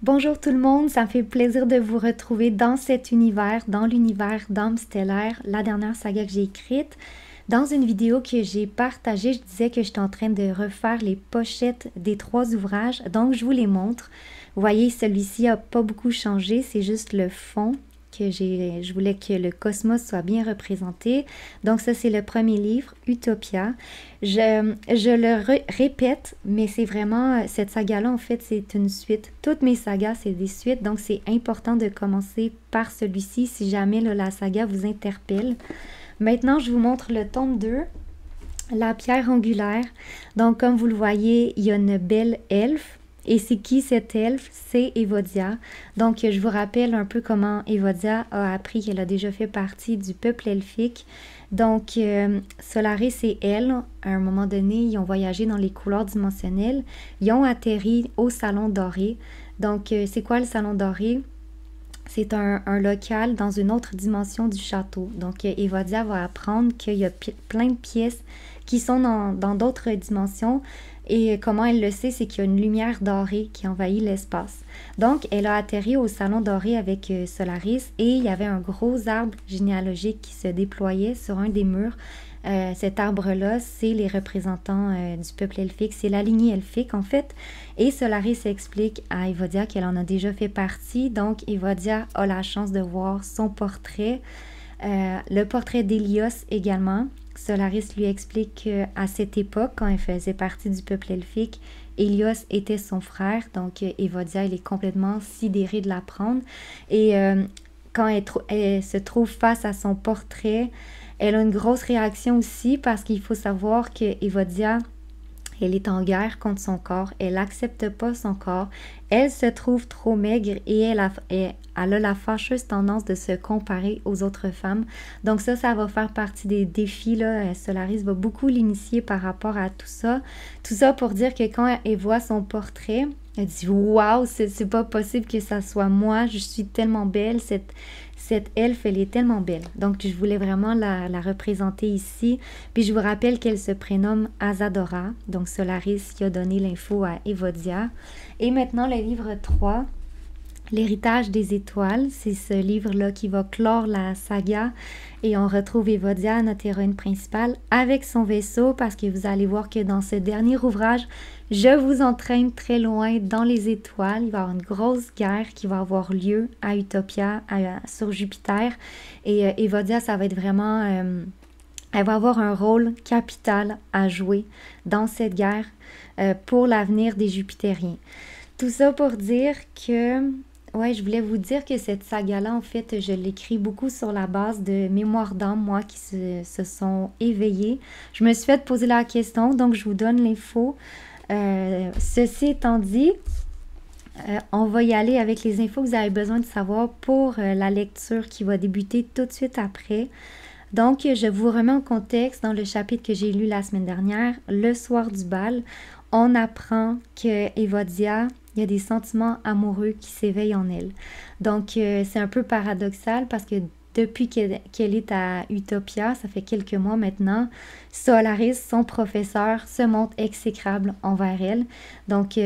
Bonjour tout le monde, ça me fait plaisir de vous retrouver dans cet univers, dans l'univers d'Âme stellaire, la dernière saga que j'ai écrite. Dans une vidéo que j'ai partagée, je disais que j'étais en train de refaire les pochettes des 3 ouvrages, donc je vous les montre. Vous voyez, celui-ci n'a pas beaucoup changé, c'est juste le fond que je voulais que le cosmos soit bien représenté. Donc ça, c'est le premier livre, Utopia. Je le répète, mais c'est vraiment, cette saga-là, en fait, c'est une suite. Toutes mes sagas, c'est des suites, donc c'est important de commencer par celui-ci si jamais là, la saga vous interpelle. Maintenant, je vous montre le tome 2, la pierre angulaire. Donc, comme vous le voyez, il y a une belle elfe. Et c'est qui cette elfe? C'est Evodia. Donc, je vous rappelle un peu comment Evodia a appris qu'elle a déjà fait partie du peuple elfique. Donc, Solaris et elle, à un moment donné, ils ont voyagé dans les couloirs dimensionnels. Ils ont atterri au Salon Doré. Donc, c'est quoi le Salon Doré? C'est un local dans une autre dimension du château. Donc, Evodia va apprendre qu'il y a plein de pièces qui sont dans d'autres dimensions. Et comment elle le sait, c'est qu'il y a une lumière dorée qui envahit l'espace. Donc, elle a atterri au salon doré avec Solaris et il y avait un gros arbre généalogique qui se déployait sur un des murs. Cet arbre-là, c'est les représentants du peuple elfique, c'est la lignée elfique en fait. Et Solaris explique à Evodia qu'elle en a déjà fait partie, donc Evodia a la chance de voir son portrait, le portrait d'Hélios également. Solaris lui explique qu'à cette époque, quand elle faisait partie du peuple elfique, Hélios était son frère, donc Evodia, elle est complètement sidérée de l'apprendre. Et quand elle se trouve face à son portrait, elle a une grosse réaction aussi parce qu'il faut savoir que Evodia, elle est en guerre contre son corps, elle n'accepte pas son corps, elle se trouve trop maigre et elle a la fâcheuse tendance de se comparer aux autres femmes. Donc ça va faire partie des défis, là. Solaris va beaucoup l'initier par rapport à tout ça. Tout ça pour dire que quand elle voit son portrait, elle dit « Waouh, c'est pas possible que ça soit moi, je suis tellement belle, cette elfe, elle est tellement belle. » Donc, je voulais vraiment la représenter ici. Puis, je vous rappelle qu'elle se prénomme Azadora. Donc, Solaris qui a donné l'info à Evodia. Et maintenant, le livre 3, L'héritage des étoiles. C'est ce livre-là qui va clore la saga. Et on retrouve Evodia, notre héroïne principale, avec son vaisseau parce que vous allez voir que dans ce dernier ouvrage, je vous entraîne très loin dans les étoiles. Il va y avoir une grosse guerre qui va avoir lieu à Utopia, sur Jupiter. Et Evodia, ça va être vraiment... elle va avoir un rôle capital à jouer dans cette guerre pour l'avenir des Jupitériens. Tout ça pour dire que... Ouais, je voulais vous dire que cette saga-là, en fait, je l'écris beaucoup sur la base de mémoires d'âme, moi, qui se sont éveillées. Je me suis fait poser la question, donc je vous donne l'info. Ceci étant dit, on va y aller avec les infos que vous avez besoin de savoir pour la lecture qui va débuter tout de suite après. Donc, je vous remets en contexte dans le chapitre que j'ai lu la semaine dernière, le soir du bal. On apprend que Evodia, il y a des sentiments amoureux qui s'éveillent en elle. Donc, c'est un peu paradoxal parce que depuis qu'elle est à Utopia, ça fait quelques mois maintenant, Solaris, son professeur, se montre exécrable envers elle. Donc,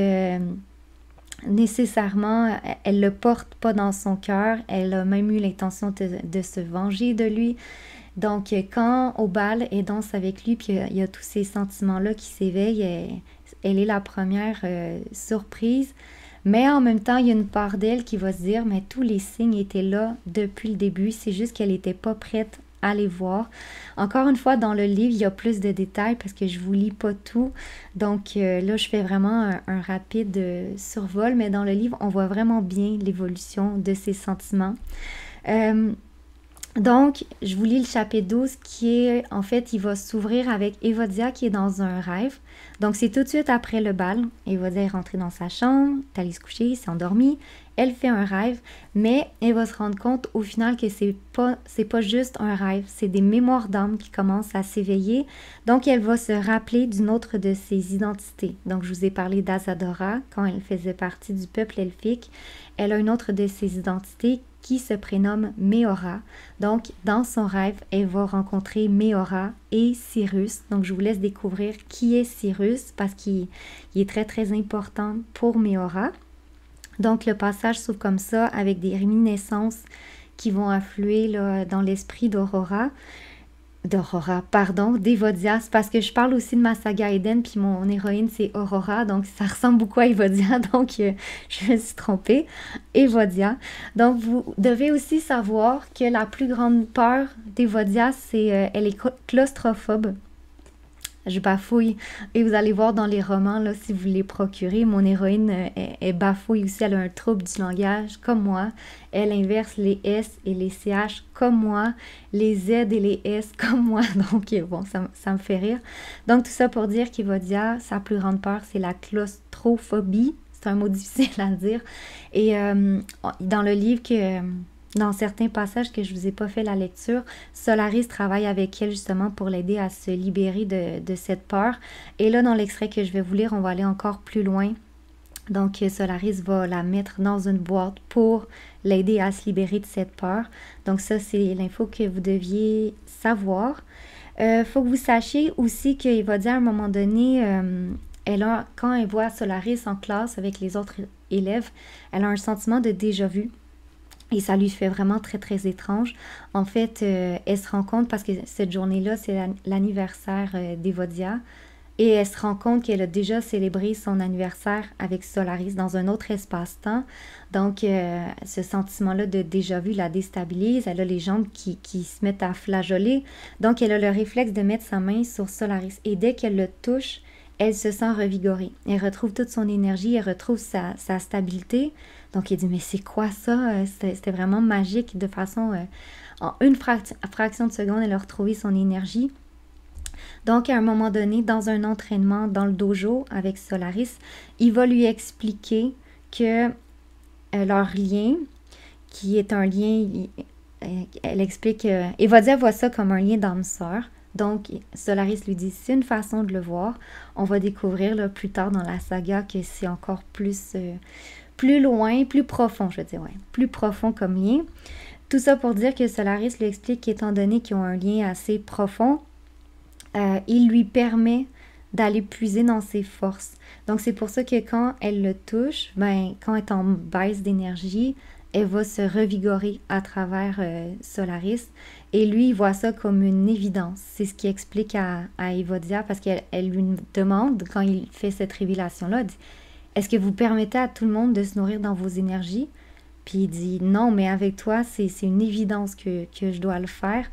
nécessairement, elle ne le porte pas dans son cœur. Elle a même eu l'intention de se venger de lui. Donc, quand au bal, elle danse avec lui, puis il y a tous ces sentiments-là qui s'éveillent, elle est la première surprise. Mais en même temps, il y a une part d'elle qui va se dire, mais tous les signes étaient là depuis le début, c'est juste qu'elle n'était pas prête à les voir. Encore une fois, dans le livre, il y a plus de détails parce que je ne vous lis pas tout. Donc là, je fais vraiment un rapide survol, mais dans le livre, on voit vraiment bien l'évolution de ses sentiments. Donc, je vous lis le chapitre 12 qui est, en fait, il va s'ouvrir avec Evodia qui est dans un rêve. Donc, c'est tout de suite après le bal. Evodia est rentrée dans sa chambre, est allée se coucher, s'est endormie. Elle fait un rêve, mais elle va se rendre compte au final que c'est pas juste un rêve, c'est des mémoires d'âme qui commencent à s'éveiller. Donc, elle va se rappeler d'une autre de ses identités. Donc, je vous ai parlé d'Azadora quand elle faisait partie du peuple elfique. Elle a une autre de ses identités qui se prénomme Méora. Donc, dans son rêve, elle va rencontrer Méora et Cyrus. Donc, je vous laisse découvrir qui est Cyrus parce qu'il est très, très important pour Méora. Donc, le passage s'ouvre comme ça, avec des réminiscences qui vont affluer là, dans l'esprit d'Evodia. C'est parce que je parle aussi de ma saga Eden, puis mon héroïne, c'est Aurora, donc ça ressemble beaucoup à Evodia, donc je me suis trompée. Evodia. Donc, vous devez aussi savoir que la plus grande peur d'Evodia, c'est elle est claustrophobe. Je bafouille. Et vous allez voir dans les romans, là, si vous les procurez, mon héroïne est bafouille aussi. Elle a un trouble du langage, comme moi. Elle inverse les S et les CH, comme moi. Les Z et les S, comme moi. Donc, bon, ça me fait rire. Donc, tout ça pour dire qu'Evodia, sa plus grande peur, c'est la claustrophobie. C'est un mot difficile à dire. Et dans le livre dans certains passages que je ne vous ai pas fait la lecture, Solaris travaille avec elle justement pour l'aider à se libérer de cette peur. Et là, dans l'extrait que je vais vous lire, on va aller encore plus loin. Donc, Solaris va la mettre dans une boîte pour l'aider à se libérer de cette peur. Donc, ça, c'est l'info que vous deviez savoir. Faut que vous sachiez aussi qu'il va dire à un moment donné, quand elle voit Solaris en classe avec les autres élèves, elle a un sentiment de déjà-vu. Et ça lui fait vraiment très, très étrange. En fait, elle se rend compte, parce que cette journée-là, c'est l'anniversaire d'Evodia, et elle se rend compte qu'elle a déjà célébré son anniversaire avec Solaris dans un autre espace-temps. Donc, ce sentiment-là de déjà-vu la déstabilise. Elle a les jambes qui se mettent à flageoler. Donc, elle a le réflexe de mettre sa main sur Solaris. Et dès qu'elle le touche, elle se sent revigorée. Elle retrouve toute son énergie, elle retrouve sa stabilité. Donc, il dit, mais c'est quoi ça? C'était vraiment magique de façon... en une fraction de seconde, elle a retrouvé son énergie. Donc, à un moment donné, dans un entraînement dans le dojo avec Solaris, il va lui expliquer que leur lien, qui est un lien... Elle explique... Evodia voit ça comme un lien d'âme-sœur. Donc, Solaris lui dit, c'est une façon de le voir. On va découvrir là, plus tard dans la saga que c'est encore plus loin, plus profond, je veux dire, ouais, plus profond comme lien. Tout ça pour dire que Solaris lui explique qu'étant donné qu'ils ont un lien assez profond, il lui permet d'aller puiser dans ses forces. Donc, c'est pour ça que quand elle le touche, quand elle est en baisse d'énergie, elle va se revigorer à travers Solaris. Et lui, il voit ça comme une évidence. C'est ce qu'il explique à Evodia, parce qu'elle lui demande, quand il fait cette révélation-là, elle dit, est-ce que vous permettez à tout le monde de se nourrir dans vos énergies? Puis il dit, non, mais avec toi, c'est une évidence que je dois le faire.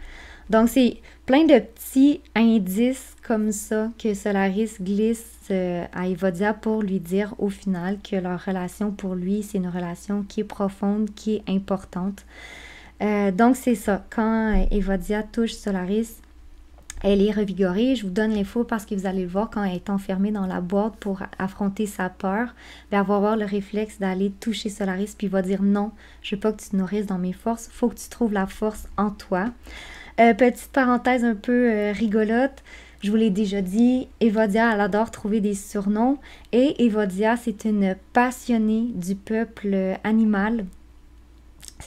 Donc, c'est plein de petits indices comme ça que Solaris glisse à Evodia pour lui dire au final que leur relation pour lui, c'est une relation qui est profonde, qui est importante. Donc, c'est ça. Quand Evodia touche Solaris, elle est revigorée. Je vous donne l'info parce que vous allez le voir quand elle est enfermée dans la boîte pour affronter sa peur. Elle va avoir le réflexe d'aller toucher Solaris puis il va dire non, je veux pas que tu te nourrisses dans mes forces. Il faut que tu trouves la force en toi. Petite parenthèse un peu rigolote. Je vous l'ai déjà dit, Evodia, elle adore trouver des surnoms. Et Evodia, c'est une passionnée du peuple animal.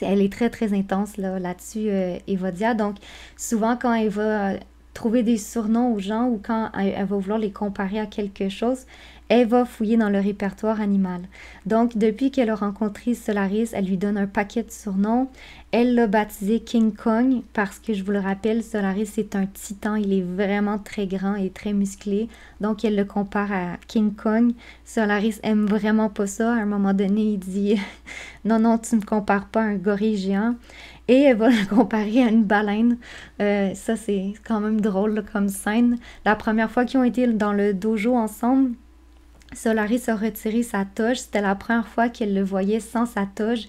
Elle est très, très intense là-dessus, Evodia. Donc, souvent, quand elle va trouver des surnoms aux gens ou quand elle va vouloir les comparer à quelque chose, elle va fouiller dans le répertoire animal. Donc, depuis qu'elle a rencontré Solaris, elle lui donne un paquet de surnoms. Elle l'a baptisé King Kong parce que, je vous le rappelle, Solaris c'est un titan. Il est vraiment très grand et très musclé. Donc, elle le compare à King Kong. Solaris aime vraiment pas ça. À un moment donné, il dit « Non, non, tu me compares pas à un gorille géant. » Et elle va le comparer à une baleine. Ça, c'est quand même drôle là, comme scène. La première fois qu'ils ont été dans le dojo ensemble, Solaris a retiré sa toge. C'était la première fois qu'elle le voyait sans sa toge.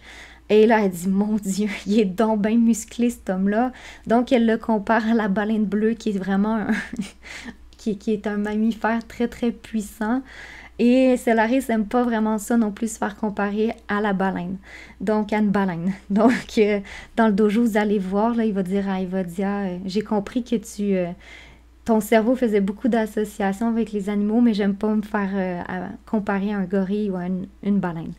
Et là, elle dit, mon Dieu, il est donc bien musclé, cet homme-là. Donc, elle le compare à la baleine bleue, qui est vraiment qui est un mammifère très, très puissant. Et Solaris n'aime pas vraiment ça non plus, se faire comparer à la baleine. Donc, à une baleine. Donc, dans le dojo, vous allez voir, là, il va dire à Evodia, j'ai compris que ton cerveau faisait beaucoup d'associations avec les animaux, mais j'aime pas me faire comparer à un gorille ou à une baleine.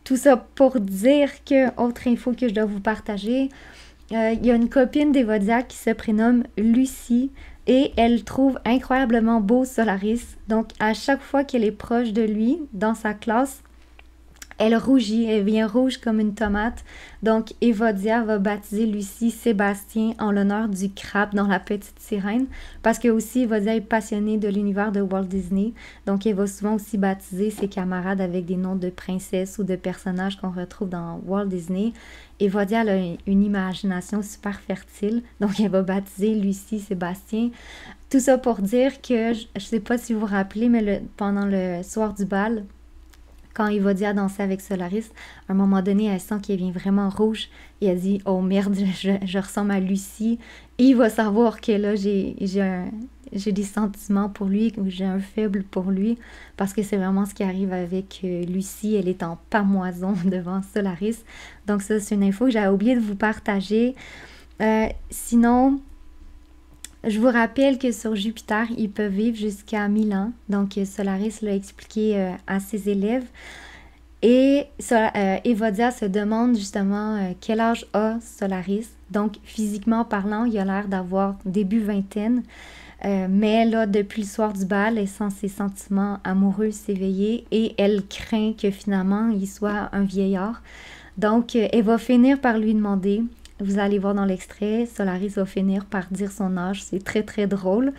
Tout ça pour dire que, autre info que je dois vous partager, il y a une copine d'Evodia qui se prénomme Lucie et elle trouve incroyablement beau Solaris. Donc, à chaque fois qu'elle est proche de lui, dans sa classe, Elle rougit, elle vient rouge comme une tomate. Donc, Evodia va baptiser Lucie Sébastien en l'honneur du crabe dans La Petite Sirène, parce que aussi Evodia est passionnée de l'univers de Walt Disney. Donc, elle va souvent aussi baptiser ses camarades avec des noms de princesses ou de personnages qu'on retrouve dans Walt Disney. Evodia a une imagination super fertile, donc elle va baptiser Lucie Sébastien. Tout ça pour dire que, je ne sais pas si vous vous rappelez, mais pendant le soir du bal, quand Evodia dansait avec Solaris, à un moment donné, elle sent qu'elle vient vraiment rouge et elle dit « Oh merde, je ressemble à Lucie. » Et il va savoir que là, j'ai des sentiments pour lui, que j'ai un faible pour lui, parce que c'est vraiment ce qui arrive avec Lucie. Elle est en pamoison devant Solaris. Donc ça, c'est une info que j'avais oublié de vous partager. Sinon... Je vous rappelle que sur Jupiter, ils peuvent vivre jusqu'à 1000 ans. Donc, Solaris l'a expliqué à ses élèves. Et Evodia se demande justement quel âge a Solaris. Donc, physiquement parlant, il a l'air d'avoir début vingtaine. Mais là, depuis le soir du bal, elle sent ses sentiments amoureux s'éveiller et elle craint que finalement, il soit un vieillard. Donc, elle va finir par lui demander... Vous allez voir dans l'extrait, Solaris va finir par dire son âge. C'est très, très drôle.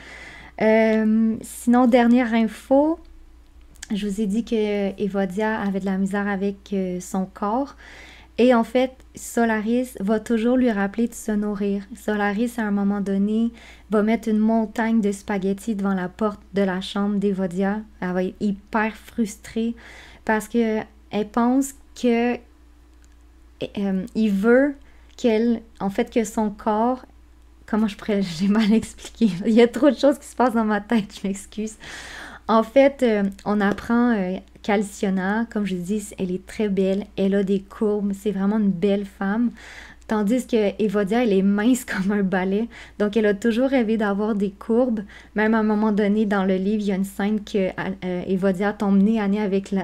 Sinon, dernière info, je vous ai dit que Evodia avait de la misère avec son corps. Et en fait, Solaris va toujours lui rappeler de se nourrir. Solaris, à un moment donné, va mettre une montagne de spaghettis devant la porte de la chambre d'Evodia. Elle va être hyper frustrée parce qu'elle pense que il veut... que son corps, j'ai mal expliqué, il y a trop de choses qui se passent dans ma tête, je m'excuse. En fait, on apprend qu'Alcyona, comme je dis, elle est très belle, elle a des courbes, c'est vraiment une belle femme, tandis que Evodia, elle est mince comme un balai, donc elle a toujours rêvé d'avoir des courbes, même à un moment donné dans le livre, il y a une scène que Evodia tombe nez à nez avec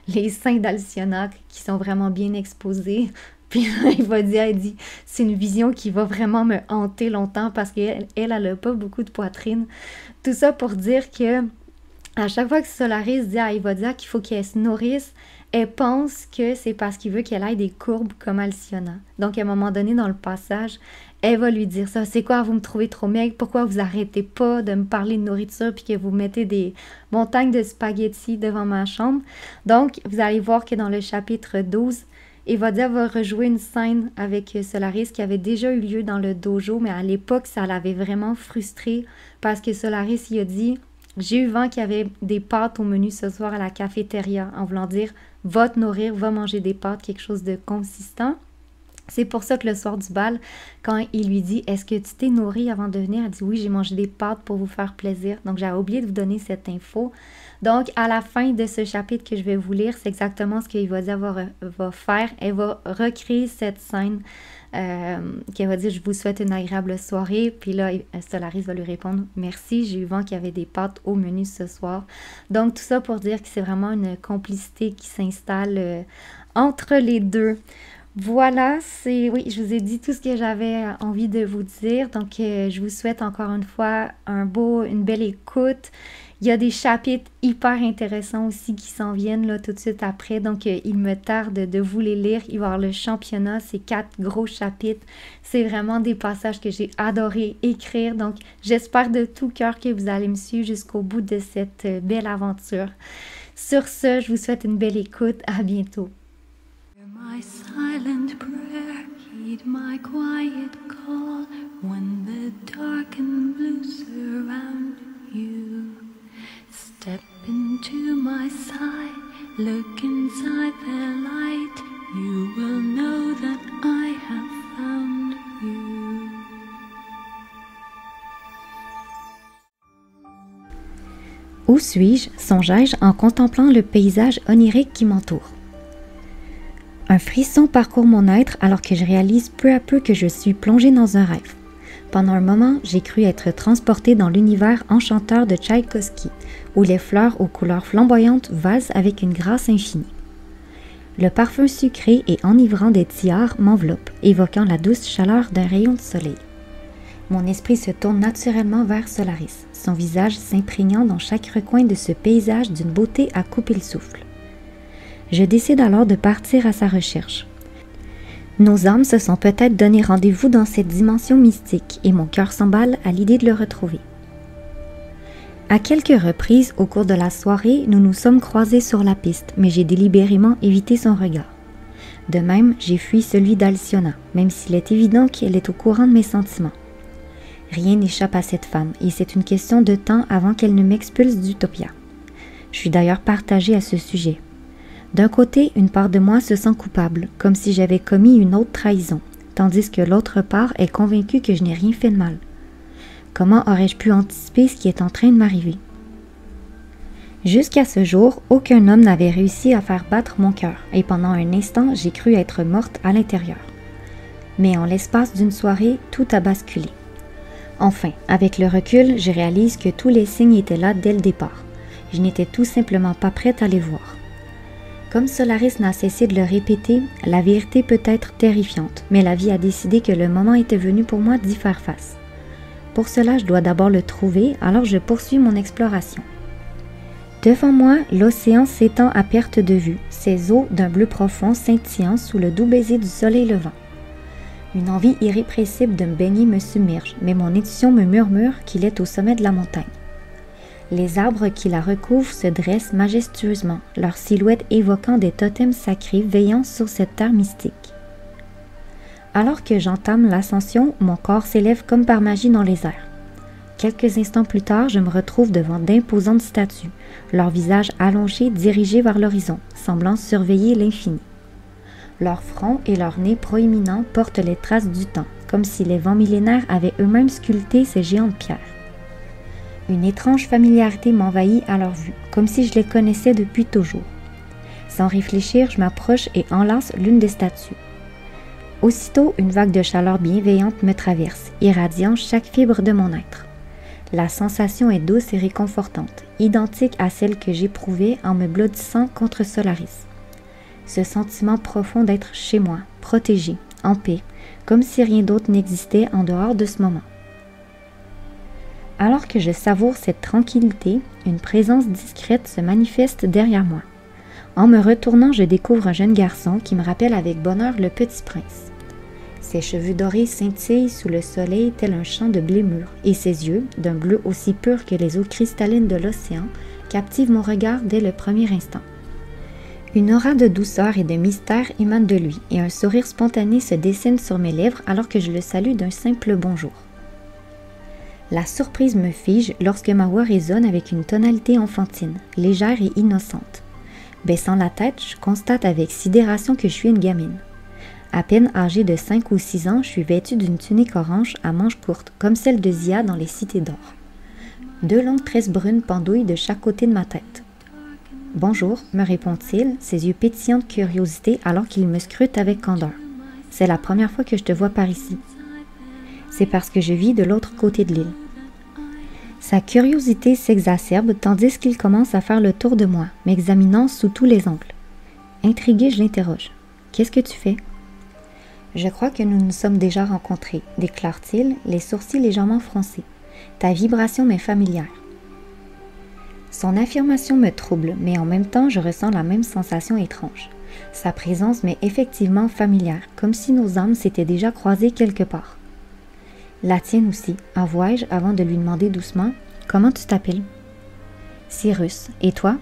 les seins d'Alcyona qui sont vraiment bien exposés. Puis Evodia, elle dit, c'est une vision qui va vraiment me hanter longtemps parce qu'elle n'a pas beaucoup de poitrine. Tout ça pour dire que à chaque fois que Solaris dit à Evodia qu'il faut qu'elle se nourrisse, elle pense que c'est parce qu'il veut qu'elle ait des courbes comme Alcyona. Donc, à un moment donné, dans le passage, elle va lui dire ça. C'est quoi, vous me trouvez trop maigre? Pourquoi vous arrêtez pas de me parler de nourriture puis que vous mettez des montagnes de spaghettis devant ma chambre? Donc, vous allez voir que dans le chapitre 12, Evodia va rejouer une scène avec Solaris qui avait déjà eu lieu dans le dojo, mais à l'époque, ça l'avait vraiment frustrée parce que Solaris il a dit « J'ai eu vent qu'il y avait des pâtes au menu ce soir à la cafétéria », en voulant dire « Va te nourrir, va manger des pâtes, quelque chose de consistant ». C'est pour ça que le soir du bal, quand il lui dit « Est-ce que tu t'es nourri avant de venir? » Elle dit « Oui, j'ai mangé des pâtes pour vous faire plaisir. » Donc, j'avais oublié de vous donner cette info. Donc, à la fin de ce chapitre que je vais vous lire, c'est exactement ce qu'Evodia va faire. Elle va recréer cette scène qu'elle va dire « Je vous souhaite une agréable soirée. » Puis là, Solaris va lui répondre « Merci, j'ai eu vent qu'il y avait des pâtes au menu ce soir. » Donc, tout ça pour dire que c'est vraiment une complicité qui s'installe entre les deux. Voilà, oui, je vous ai dit tout ce que j'avais envie de vous dire. Donc, je vous souhaite encore une fois une belle écoute. Il y a des chapitres hyper intéressants aussi qui s'en viennent là tout de suite après. Donc, il me tarde de vous les lire. Il va y avoir le championnat, c'est 4 gros chapitres. C'est vraiment des passages que j'ai adoré écrire. Donc, j'espère de tout cœur que vous allez me suivre jusqu'au bout de cette belle aventure. Sur ce, je vous souhaite une belle écoute. À bientôt. My silent prayer, heed my quiet call when the dark and blue surround you. Step into my side, look inside the light, you will know that I have found you. Où suis-je, songeais-je en contemplant le paysage onirique qui m'entoure. Un frisson parcourt mon être alors que je réalise peu à peu que je suis plongée dans un rêve. Pendant un moment, j'ai cru être transportée dans l'univers enchanteur de Tchaïkovski, où les fleurs aux couleurs flamboyantes valsent avec une grâce infinie. Le parfum sucré et enivrant des tiares m'enveloppe, évoquant la douce chaleur d'un rayon de soleil. Mon esprit se tourne naturellement vers Solaris, son visage s'imprégnant dans chaque recoin de ce paysage d'une beauté à couper le souffle. Je décide alors de partir à sa recherche. Nos âmes se sont peut-être donné rendez-vous dans cette dimension mystique et mon cœur s'emballe à l'idée de le retrouver. À quelques reprises au cours de la soirée, nous nous sommes croisés sur la piste, mais j'ai délibérément évité son regard. De même, j'ai fui celui d'Alciona, même s'il est évident qu'elle est au courant de mes sentiments. Rien n'échappe à cette femme, et c'est une question de temps avant qu'elle ne m'expulse d'Utopia. Je suis d'ailleurs partagée à ce sujet. D'un côté, une part de moi se sent coupable, comme si j'avais commis une autre trahison, tandis que l'autre part est convaincue que je n'ai rien fait de mal. Comment aurais-je pu anticiper ce qui est en train de m'arriver? Jusqu'à ce jour, aucun homme n'avait réussi à faire battre mon cœur, et pendant un instant, j'ai cru être morte à l'intérieur. Mais en l'espace d'une soirée, tout a basculé. Enfin, avec le recul, je réalise que tous les signes étaient là dès le départ. Je n'étais tout simplement pas prête à les voir. Comme Solaris n'a cessé de le répéter, la vérité peut être terrifiante, mais la vie a décidé que le moment était venu pour moi d'y faire face. Pour cela, je dois d'abord le trouver, alors je poursuis mon exploration. Devant moi, l'océan s'étend à perte de vue, ses eaux d'un bleu profond scintillant sous le doux baiser du soleil levant. Une envie irrépressible de me baigner me submerge, mais mon intuition me murmure qu'il est au sommet de la montagne. Les arbres qui la recouvrent se dressent majestueusement, leurs silhouettes évoquant des totems sacrés veillant sur cette terre mystique. Alors que j'entame l'ascension, mon corps s'élève comme par magie dans les airs. Quelques instants plus tard, je me retrouve devant d'imposantes statues, leurs visages allongés dirigés vers l'horizon, semblant surveiller l'infini. Leurs fronts et leurs nez proéminents portent les traces du temps, comme si les vents millénaires avaient eux-mêmes sculpté ces géantes pierres. Une étrange familiarité m'envahit à leur vue, comme si je les connaissais depuis toujours. Sans réfléchir, je m'approche et enlace l'une des statues. Aussitôt, une vague de chaleur bienveillante me traverse, irradiant chaque fibre de mon être. La sensation est douce et réconfortante, identique à celle que j'éprouvais en me blottissant contre Solaris. Ce sentiment profond d'être chez moi, protégé, en paix, comme si rien d'autre n'existait en dehors de ce moment. Alors que je savoure cette tranquillité, une présence discrète se manifeste derrière moi. En me retournant, je découvre un jeune garçon qui me rappelle avec bonheur le petit prince. Ses cheveux dorés scintillent sous le soleil tel un champ de blé mûr, et ses yeux, d'un bleu aussi pur que les eaux cristallines de l'océan, captivent mon regard dès le premier instant. Une aura de douceur et de mystère émane de lui, et un sourire spontané se dessine sur mes lèvres alors que je le salue d'un simple bonjour. La surprise me fige lorsque ma voix résonne avec une tonalité enfantine, légère et innocente. Baissant la tête, je constate avec sidération que je suis une gamine. À peine âgée de 5 ou 6 ans, je suis vêtue d'une tunique orange à manches courtes, comme celle de Zia dans les cités d'or. 2 longues tresses brunes pendouillent de chaque côté de ma tête. « Bonjour », me répond-il, ses yeux pétillants de curiosité alors qu'il me scrute avec candeur. « C'est la première fois que je te vois par ici. »« C'est parce que je vis de l'autre côté de l'île. » Sa curiosité s'exacerbe tandis qu'il commence à faire le tour de moi, m'examinant sous tous les angles. Intriguée, je l'interroge. « Qu'est-ce que tu fais ?» « Je crois que nous nous sommes déjà rencontrés, déclare-t-il, les sourcils légèrement froncés. Ta vibration m'est familière. » Son affirmation me trouble, mais en même temps, je ressens la même sensation étrange. Sa présence m'est effectivement familière, comme si nos âmes s'étaient déjà croisées quelque part. La tienne aussi, avouai-je avant de lui demander doucement « Comment tu t'appelles ?»« Cyrus. Et toi ?»«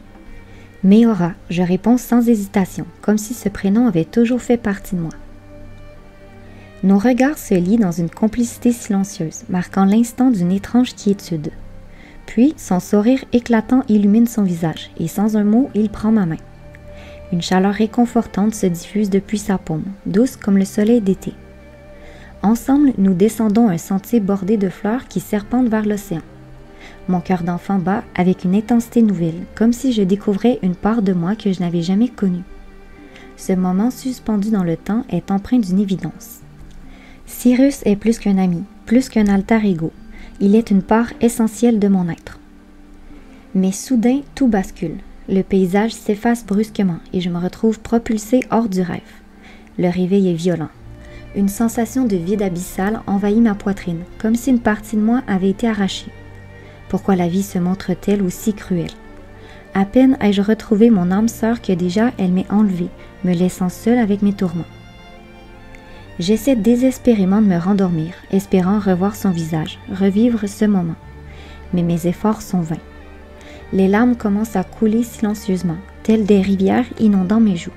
Méora, je réponds sans hésitation, comme si ce prénom avait toujours fait partie de moi. Nos regards se lient dans une complicité silencieuse, marquant l'instant d'une étrange quiétude. Puis, son sourire éclatant illumine son visage, et sans un mot, il prend ma main. Une chaleur réconfortante se diffuse depuis sa paume, douce comme le soleil d'été. Ensemble, nous descendons un sentier bordé de fleurs qui serpentent vers l'océan. Mon cœur d'enfant bat avec une intensité nouvelle, comme si je découvrais une part de moi que je n'avais jamais connue. Ce moment suspendu dans le temps est empreint d'une évidence. Cyrus est plus qu'un ami, plus qu'un alter ego. Il est une part essentielle de mon être. Mais soudain, tout bascule. Le paysage s'efface brusquement et je me retrouve propulsée hors du rêve. Le réveil est violent. Une sensation de vide abyssal envahit ma poitrine, comme si une partie de moi avait été arrachée. Pourquoi la vie se montre-t-elle aussi cruelle? À peine ai-je retrouvé mon âme sœur que déjà elle m'est enlevée, me laissant seule avec mes tourments. J'essaie désespérément de me rendormir, espérant revoir son visage, revivre ce moment. Mais mes efforts sont vains. Les larmes commencent à couler silencieusement, telles des rivières inondant mes joues.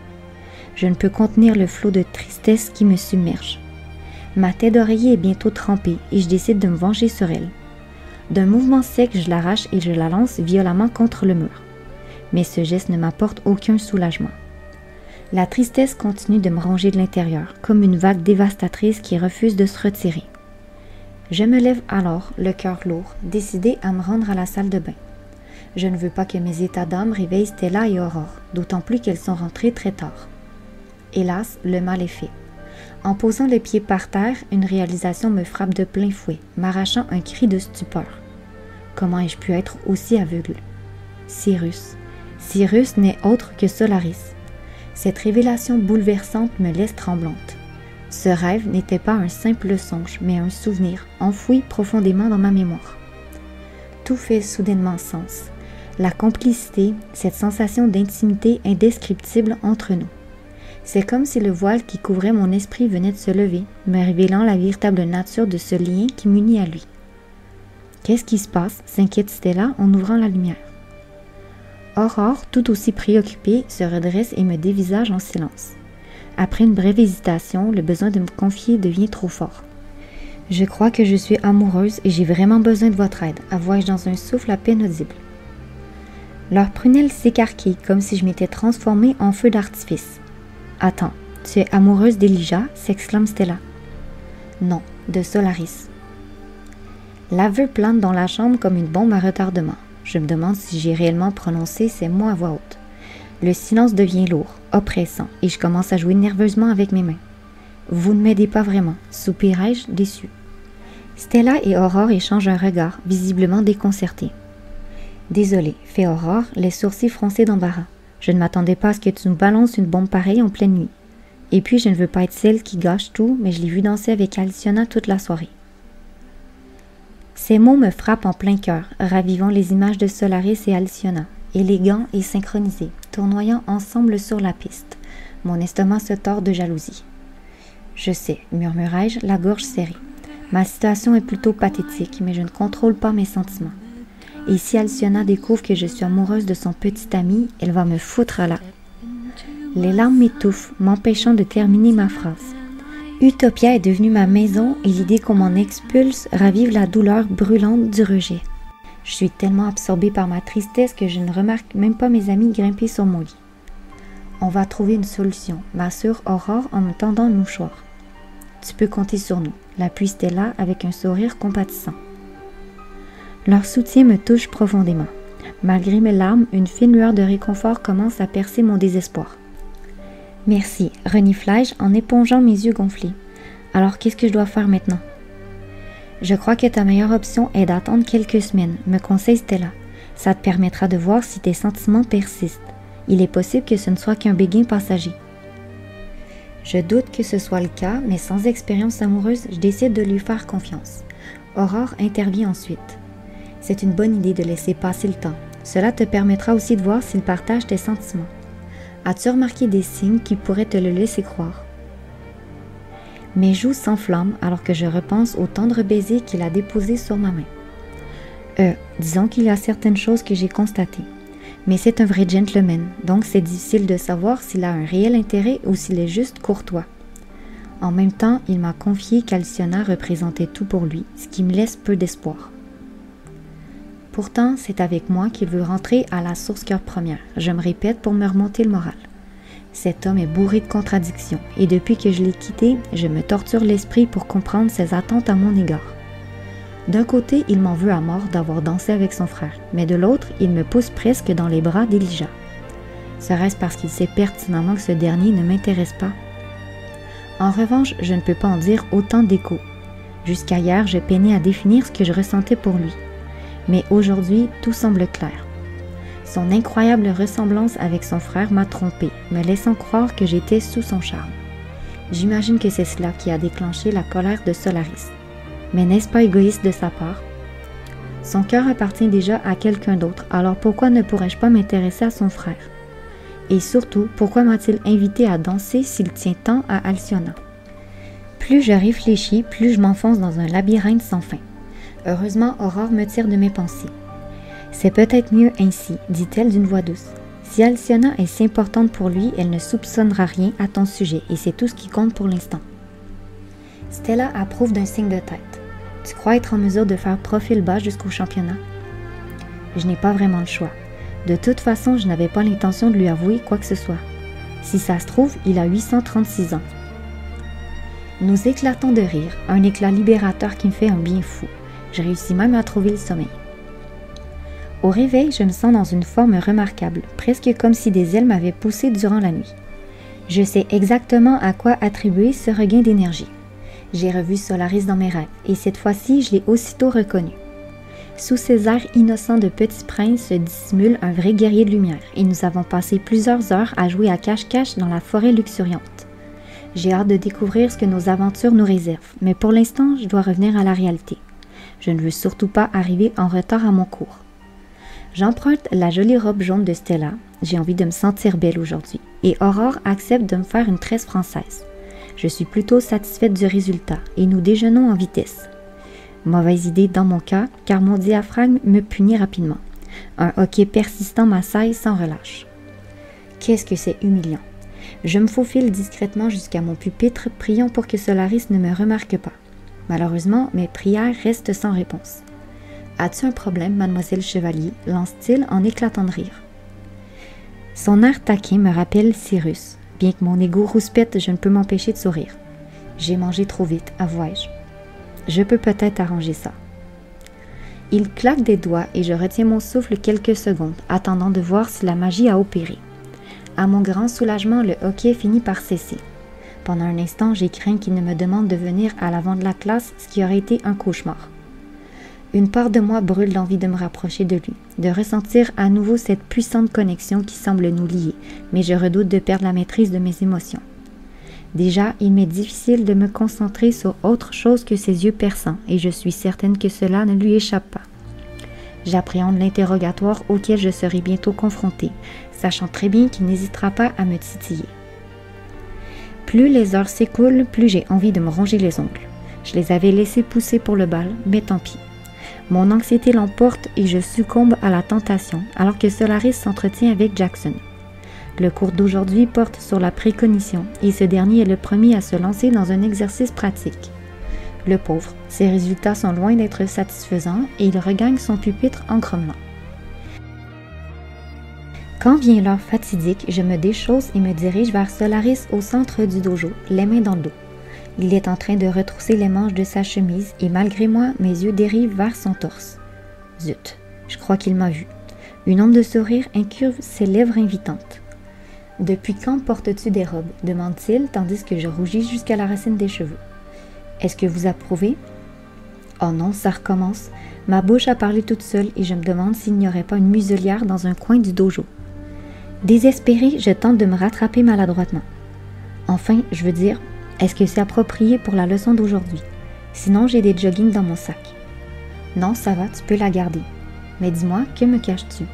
Je ne peux contenir le flot de tristesse qui me submerge. Ma tête d'oreiller est bientôt trempée et je décide de me venger sur elle. D'un mouvement sec, je l'arrache et je la lance violemment contre le mur. Mais ce geste ne m'apporte aucun soulagement. La tristesse continue de me ronger de l'intérieur, comme une vague dévastatrice qui refuse de se retirer. Je me lève alors, le cœur lourd, décidée à me rendre à la salle de bain. Je ne veux pas que mes états d'âme réveillent Stella et Aurore, d'autant plus qu'elles sont rentrées très tard. Hélas, le mal est fait. En posant les pieds par terre, une réalisation me frappe de plein fouet, m'arrachant un cri de stupeur. Comment ai-je pu être aussi aveugle? Cyrus. Cyrus n'est autre que Solaris. Cette révélation bouleversante me laisse tremblante. Ce rêve n'était pas un simple songe, mais un souvenir enfoui profondément dans ma mémoire. Tout fait soudainement sens. La complicité, cette sensation d'intimité indescriptible entre nous. C'est comme si le voile qui couvrait mon esprit venait de se lever, me révélant la véritable nature de ce lien qui m'unit à lui. Qu'est-ce qui se passe? S'inquiète Stella en ouvrant la lumière. Aurore, tout aussi préoccupée, se redresse et me dévisage en silence. Après une brève hésitation, le besoin de me confier devient trop fort. Je crois que je suis amoureuse et j'ai vraiment besoin de votre aide, avoue-je dans un souffle à peine audible. Leurs prunelles s'écarquillent comme si je m'étais transformée en feu d'artifice. Attends, tu es amoureuse d'Elijah? S'exclame Stella. Non, de Solaris. L'aveu plane dans la chambre comme une bombe à retardement. Je me demande si j'ai réellement prononcé ces mots à voix haute. Le silence devient lourd, oppressant, et je commence à jouer nerveusement avec mes mains. Vous ne m'aidez pas vraiment, soupirai-je, déçu. Stella et Aurore échangent un regard, visiblement déconcerté. Désolée, fait Aurore, les sourcils froncés d'embarras. Je ne m'attendais pas à ce que tu nous balances une bombe pareille en pleine nuit. Et puis, je ne veux pas être celle qui gâche tout, mais je l'ai vu danser avec Alcyona toute la soirée. Ces mots me frappent en plein cœur, ravivant les images de Solaris et Alcyona, élégants et synchronisés, tournoyant ensemble sur la piste. Mon estomac se tord de jalousie. Je sais, murmurai-je, la gorge serrée. Ma situation est plutôt pathétique, mais je ne contrôle pas mes sentiments. Et si Alcyona découvre que je suis amoureuse de son petit ami, elle va me foutre là. Les larmes m'étouffent, m'empêchant de terminer ma phrase. Utopia est devenue ma maison et l'idée qu'on m'en expulse ravive la douleur brûlante du rejet. Je suis tellement absorbée par ma tristesse que je ne remarque même pas mes amis grimper sur mon lit. On va trouver une solution, m'assure Aurore en me tendant le mouchoir. Tu peux compter sur nous, l'appuie Stella avec un sourire compatissant. Leur soutien me touche profondément. Malgré mes larmes, une fine lueur de réconfort commence à percer mon désespoir. Merci, reniflai-je en épongeant mes yeux gonflés. Alors qu'est-ce que je dois faire maintenant? Je crois que ta meilleure option est d'attendre quelques semaines, me conseille Stella. Ça te permettra de voir si tes sentiments persistent. Il est possible que ce ne soit qu'un béguin passager. Je doute que ce soit le cas, mais sans expérience amoureuse, je décide de lui faire confiance. Aurore intervient ensuite. C'est une bonne idée de laisser passer le temps. Cela te permettra aussi de voir s'il partage tes sentiments. As-tu remarqué des signes qui pourraient te le laisser croire? Mes joues s'enflamment alors que je repense au tendre baiser qu'il a déposé sur ma main. Disons qu'il y a certaines choses que j'ai constatées. Mais c'est un vrai gentleman, donc c'est difficile de savoir s'il a un réel intérêt ou s'il est juste courtois. En même temps, il m'a confié qu'Alcyona représentait tout pour lui, ce qui me laisse peu d'espoir. Pourtant, c'est avec moi qu'il veut rentrer à la source cœur première. Je me répète pour me remonter le moral. Cet homme est bourré de contradictions et depuis que je l'ai quitté, je me torture l'esprit pour comprendre ses attentes à mon égard. D'un côté, il m'en veut à mort d'avoir dansé avec son frère, mais de l'autre, il me pousse presque dans les bras d'Elijah. Serait-ce parce qu'il sait pertinemment que ce dernier ne m'intéresse pas? En revanche, je ne peux pas en dire autant d'écho. Jusqu'à hier, je peinais à définir ce que je ressentais pour lui. Mais aujourd'hui, tout semble clair. Son incroyable ressemblance avec son frère m'a trompée, me laissant croire que j'étais sous son charme. J'imagine que c'est cela qui a déclenché la colère de Solaris. Mais n'est-ce pas égoïste de sa part? Son cœur appartient déjà à quelqu'un d'autre, alors pourquoi ne pourrais-je pas m'intéresser à son frère? Et surtout, pourquoi m'a-t-il invité à danser s'il tient tant à Alcyona? Plus je réfléchis, plus je m'enfonce dans un labyrinthe sans fin. Heureusement, Aurore me tire de mes pensées. C'est peut-être mieux ainsi, dit-elle d'une voix douce. Si Alcyona est si importante pour lui, elle ne soupçonnera rien à ton sujet, et c'est tout ce qui compte pour l'instant. Stella approuve d'un signe de tête. Tu crois être en mesure de faire profil bas jusqu'au championnat? Je n'ai pas vraiment le choix. De toute façon, je n'avais pas l'intention de lui avouer quoi que ce soit. Si ça se trouve, il a 836 ans. Nous éclatons de rire, un éclat libérateur qui me fait un bien fou. Je réussis même à trouver le sommeil. Au réveil, je me sens dans une forme remarquable, presque comme si des ailes m'avaient poussé durant la nuit. Je sais exactement à quoi attribuer ce regain d'énergie. J'ai revu Solaris dans mes rêves, et cette fois-ci, je l'ai aussitôt reconnu. Sous ses airs innocents de petit prince se dissimule un vrai guerrier de lumière, et nous avons passé plusieurs heures à jouer à cache-cache dans la forêt luxuriante. J'ai hâte de découvrir ce que nos aventures nous réservent, mais pour l'instant, je dois revenir à la réalité. Je ne veux surtout pas arriver en retard à mon cours. J'emprunte la jolie robe jaune de Stella, j'ai envie de me sentir belle aujourd'hui, et Aurore accepte de me faire une tresse française. Je suis plutôt satisfaite du résultat, et nous déjeunons en vitesse. Mauvaise idée dans mon cas, car mon diaphragme me punit rapidement. Un hoquet persistant m'assaille sans relâche. Qu'est-ce que c'est humiliant. Je me faufile discrètement jusqu'à mon pupitre, priant pour que Solaris ne me remarque pas. Malheureusement, mes prières restent sans réponse. « As-tu un problème, mademoiselle Chevalier ?» lance-t-il en éclatant de rire. Son air taquin me rappelle Cyrus. Bien que mon égo rouspète, je ne peux m'empêcher de sourire. J'ai mangé trop vite, avouai-je. Je peux peut-être arranger ça. Il claque des doigts et je retiens mon souffle quelques secondes, attendant de voir si la magie a opéré. À mon grand soulagement, le hoquet finit par cesser. Pendant un instant, j'ai craint qu'il ne me demande de venir à l'avant de la classe, ce qui aurait été un cauchemar. Une part de moi brûle d'envie de me rapprocher de lui, de ressentir à nouveau cette puissante connexion qui semble nous lier, mais je redoute de perdre la maîtrise de mes émotions. Déjà, il m'est difficile de me concentrer sur autre chose que ses yeux perçants, et je suis certaine que cela ne lui échappe pas. J'appréhende l'interrogatoire auquel je serai bientôt confrontée, sachant très bien qu'il n'hésitera pas à me titiller. Plus les heures s'écoulent, plus j'ai envie de me ronger les ongles. Je les avais laissés pousser pour le bal, mais tant pis. Mon anxiété l'emporte et je succombe à la tentation, alors que Solaris s'entretient avec Jackson. Le cours d'aujourd'hui porte sur la précognition et ce dernier est le premier à se lancer dans un exercice pratique. Le pauvre, ses résultats sont loin d'être satisfaisants et il regagne son pupitre en grommelant. Quand vient l'heure fatidique, je me déchausse et me dirige vers Solaris au centre du dojo, les mains dans le dos. Il est en train de retrousser les manches de sa chemise et malgré moi, mes yeux dérivent vers son torse. Zut, je crois qu'il m'a vu. Une onde de sourire incurve ses lèvres invitantes. « Depuis quand portes-tu des robes ?» demande-t-il tandis que je rougis jusqu'à la racine des cheveux. « Est-ce que vous approuvez ?» Oh non, ça recommence. Ma bouche a parlé toute seule et je me demande s'il n'y aurait pas une muselière dans un coin du dojo. Désespérée, je tente de me rattraper maladroitement. Enfin, je veux dire, est-ce que c'est approprié pour la leçon d'aujourd'hui? Sinon, j'ai des joggings dans mon sac. Non, ça va, tu peux la garder. Mais dis-moi, que me caches-tu?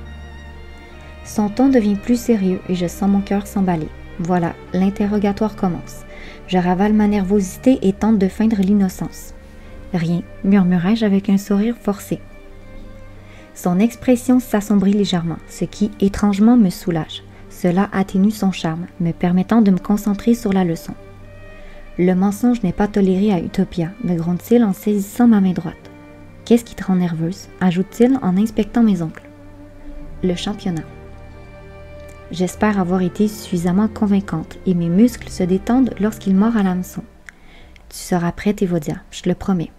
Son ton devient plus sérieux et je sens mon cœur s'emballer. Voilà, l'interrogatoire commence. Je ravale ma nervosité et tente de feindre l'innocence. Rien, murmurai-je avec un sourire forcé. Son expression s'assombrit légèrement, ce qui, étrangement, me soulage. Cela atténue son charme, me permettant de me concentrer sur la leçon. Le mensonge n'est pas toléré à Utopia, me gronde-t-il en saisissant ma main droite. Qu'est-ce qui te rend nerveuse? Ajoute-t-il en inspectant mes ongles. Le championnat. J'espère avoir été suffisamment convaincante et mes muscles se détendent lorsqu'il mord à l'hameçon. Tu seras prête, Evodia, je te le promets.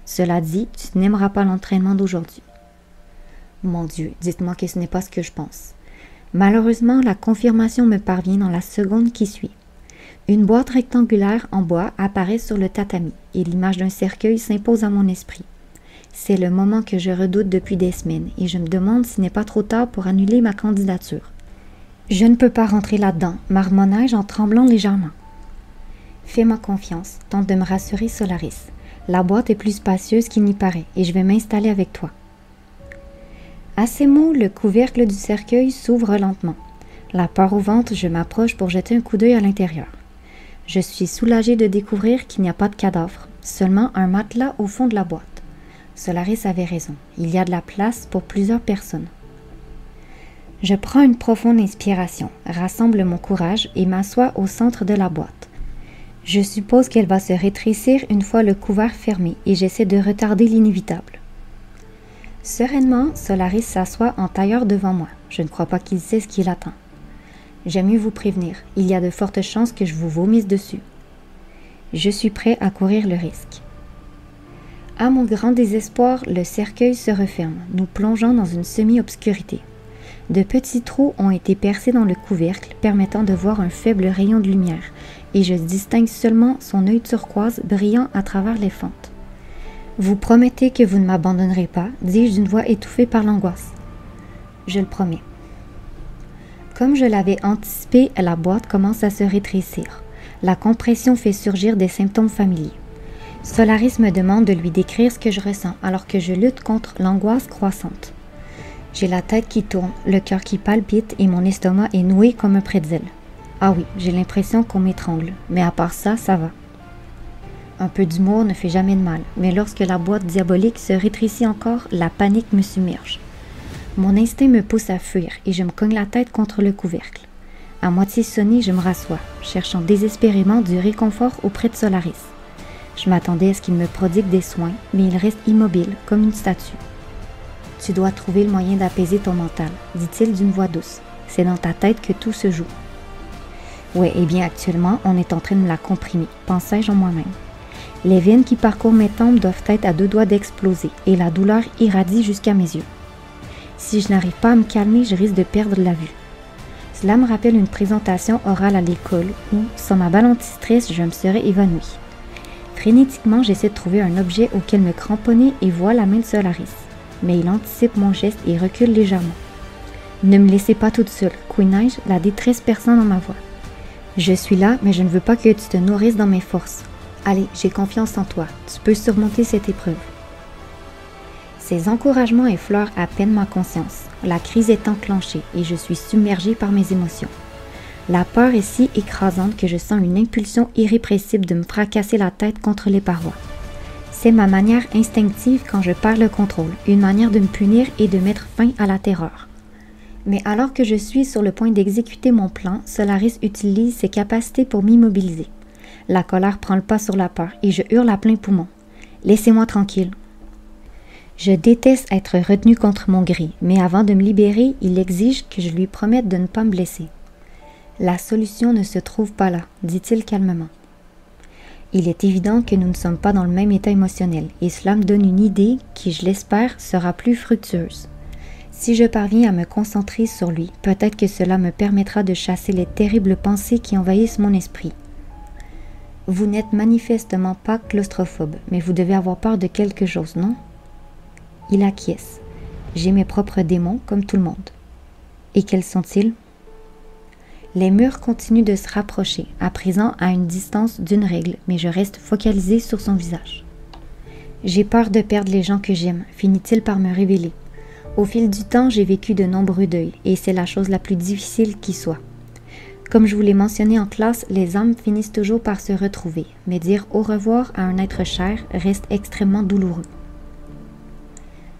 Cela dit, tu n'aimeras pas l'entraînement d'aujourd'hui. Mon Dieu, dites-moi que ce n'est pas ce que je pense. Malheureusement, la confirmation me parvient dans la seconde qui suit. Une boîte rectangulaire en bois apparaît sur le tatami et l'image d'un cercueil s'impose à mon esprit. C'est le moment que je redoute depuis des semaines et je me demande s'il n'est pas trop tard pour annuler ma candidature. Je ne peux pas rentrer là-dedans, marmonnai-je en tremblant légèrement. Fais-moi confiance, tente de me rassurer Solaris. La boîte est plus spacieuse qu'il n'y paraît et je vais m'installer avec toi. À ces mots, le couvercle du cercueil s'ouvre lentement. La peur au ventre, je m'approche pour jeter un coup d'œil à l'intérieur. Je suis soulagée de découvrir qu'il n'y a pas de cadavre, seulement un matelas au fond de la boîte. Solaris avait raison, il y a de la place pour plusieurs personnes. Je prends une profonde inspiration, rassemble mon courage et m'assois au centre de la boîte. Je suppose qu'elle va se rétrécir une fois le couvert fermé et j'essaie de retarder l'inévitable. Sereinement, Solaris s'assoit en tailleur devant moi. Je ne crois pas qu'il sait ce qui l'attend. J'aime mieux vous prévenir, il y a de fortes chances que je vous vomisse dessus. Je suis prêt à courir le risque. À mon grand désespoir, le cercueil se referme, nous plongeant dans une semi-obscurité. De petits trous ont été percés dans le couvercle, permettant de voir un faible rayon de lumière, et je distingue seulement son œil turquoise brillant à travers les fentes. « Vous promettez que vous ne m'abandonnerez pas ?» dis-je d'une voix étouffée par l'angoisse. « Je le promets. » Comme je l'avais anticipé, la boîte commence à se rétrécir. La compression fait surgir des symptômes familiers. Solaris me demande de lui décrire ce que je ressens alors que je lutte contre l'angoisse croissante. J'ai la tête qui tourne, le cœur qui palpite et mon estomac est noué comme un pretzel. Ah oui, j'ai l'impression qu'on m'étrangle, mais à part ça, ça va. Un peu d'humour ne fait jamais de mal, mais lorsque la boîte diabolique se rétrécit encore, la panique me submerge. Mon instinct me pousse à fuir et je me cogne la tête contre le couvercle. À moitié sonné, je me rassois, cherchant désespérément du réconfort auprès de Solaris. Je m'attendais à ce qu'il me prodigue des soins, mais il reste immobile, comme une statue. « Tu dois trouver le moyen d'apaiser ton mental, » dit-il d'une voix douce. « C'est dans ta tête que tout se joue. » « Ouais, eh bien actuellement, on est en train de me la comprimer, pensais-je en moi-même. Les veines qui parcourent mes tempes doivent être à 2 doigts d'exploser, et la douleur irradie jusqu'à mes yeux. Si je n'arrive pas à me calmer, je risque de perdre la vue. Cela me rappelle une présentation orale à l'école où, sans ma balle anti-stress, je me serais évanouie. Frénétiquement, j'essaie de trouver un objet auquel me cramponner et vois la main de Solaris. Mais il anticipe mon geste et recule légèrement. « Ne me laissez pas toute seule, couinai-je, la détresse perçant dans ma voix. Je suis là, mais je ne veux pas que tu te nourrisses dans mes forces. Allez, j'ai confiance en toi, tu peux surmonter cette épreuve. » Ces encouragements effleurent à peine ma conscience. La crise est enclenchée et je suis submergée par mes émotions. La peur est si écrasante que je sens une impulsion irrépressible de me fracasser la tête contre les parois. C'est ma manière instinctive quand je perds le contrôle, une manière de me punir et de mettre fin à la terreur. Mais alors que je suis sur le point d'exécuter mon plan, Solaris utilise ses capacités pour m'immobiliser. La colère prend le pas sur la peur et je hurle à plein poumon. « Laissez-moi tranquille. » Je déteste être retenue contre mon gré, mais avant de me libérer, il exige que je lui promette de ne pas me blesser. « La solution ne se trouve pas là, » dit-il calmement. Il est évident que nous ne sommes pas dans le même état émotionnel, et cela me donne une idée qui, je l'espère, sera plus fructueuse. Si je parviens à me concentrer sur lui, peut-être que cela me permettra de chasser les terribles pensées qui envahissent mon esprit. Vous n'êtes manifestement pas claustrophobe, mais vous devez avoir peur de quelque chose, non? Il acquiesce. J'ai mes propres démons, comme tout le monde. Et quels sont-ils? Les murs continuent de se rapprocher, à présent à une distance d'une règle, mais je reste focalisée sur son visage. J'ai peur de perdre les gens que j'aime, finit-il par me révéler. Au fil du temps, j'ai vécu de nombreux deuils, et c'est la chose la plus difficile qui soit. Comme je vous l'ai mentionné en classe, les âmes finissent toujours par se retrouver, mais dire au revoir à un être cher reste extrêmement douloureux.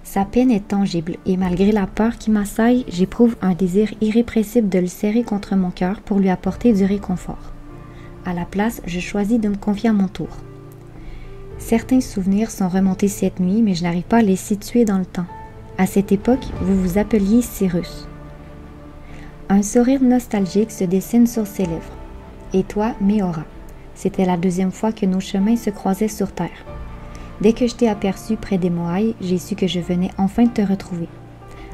Sa peine est tangible, et malgré la peur qui m'assaille, j'éprouve un désir irrépressible de le serrer contre mon cœur pour lui apporter du réconfort. À la place, je choisis de me confier à mon tour. Certains souvenirs sont remontés cette nuit, mais je n'arrive pas à les situer dans le temps. À cette époque, vous vous appeliez Cyrus. Un sourire nostalgique se dessine sur ses lèvres. Et toi, Méora. C'était la 2e fois que nos chemins se croisaient sur Terre. Dès que je t'ai aperçu près des Moailles, j'ai su que je venais enfin te retrouver.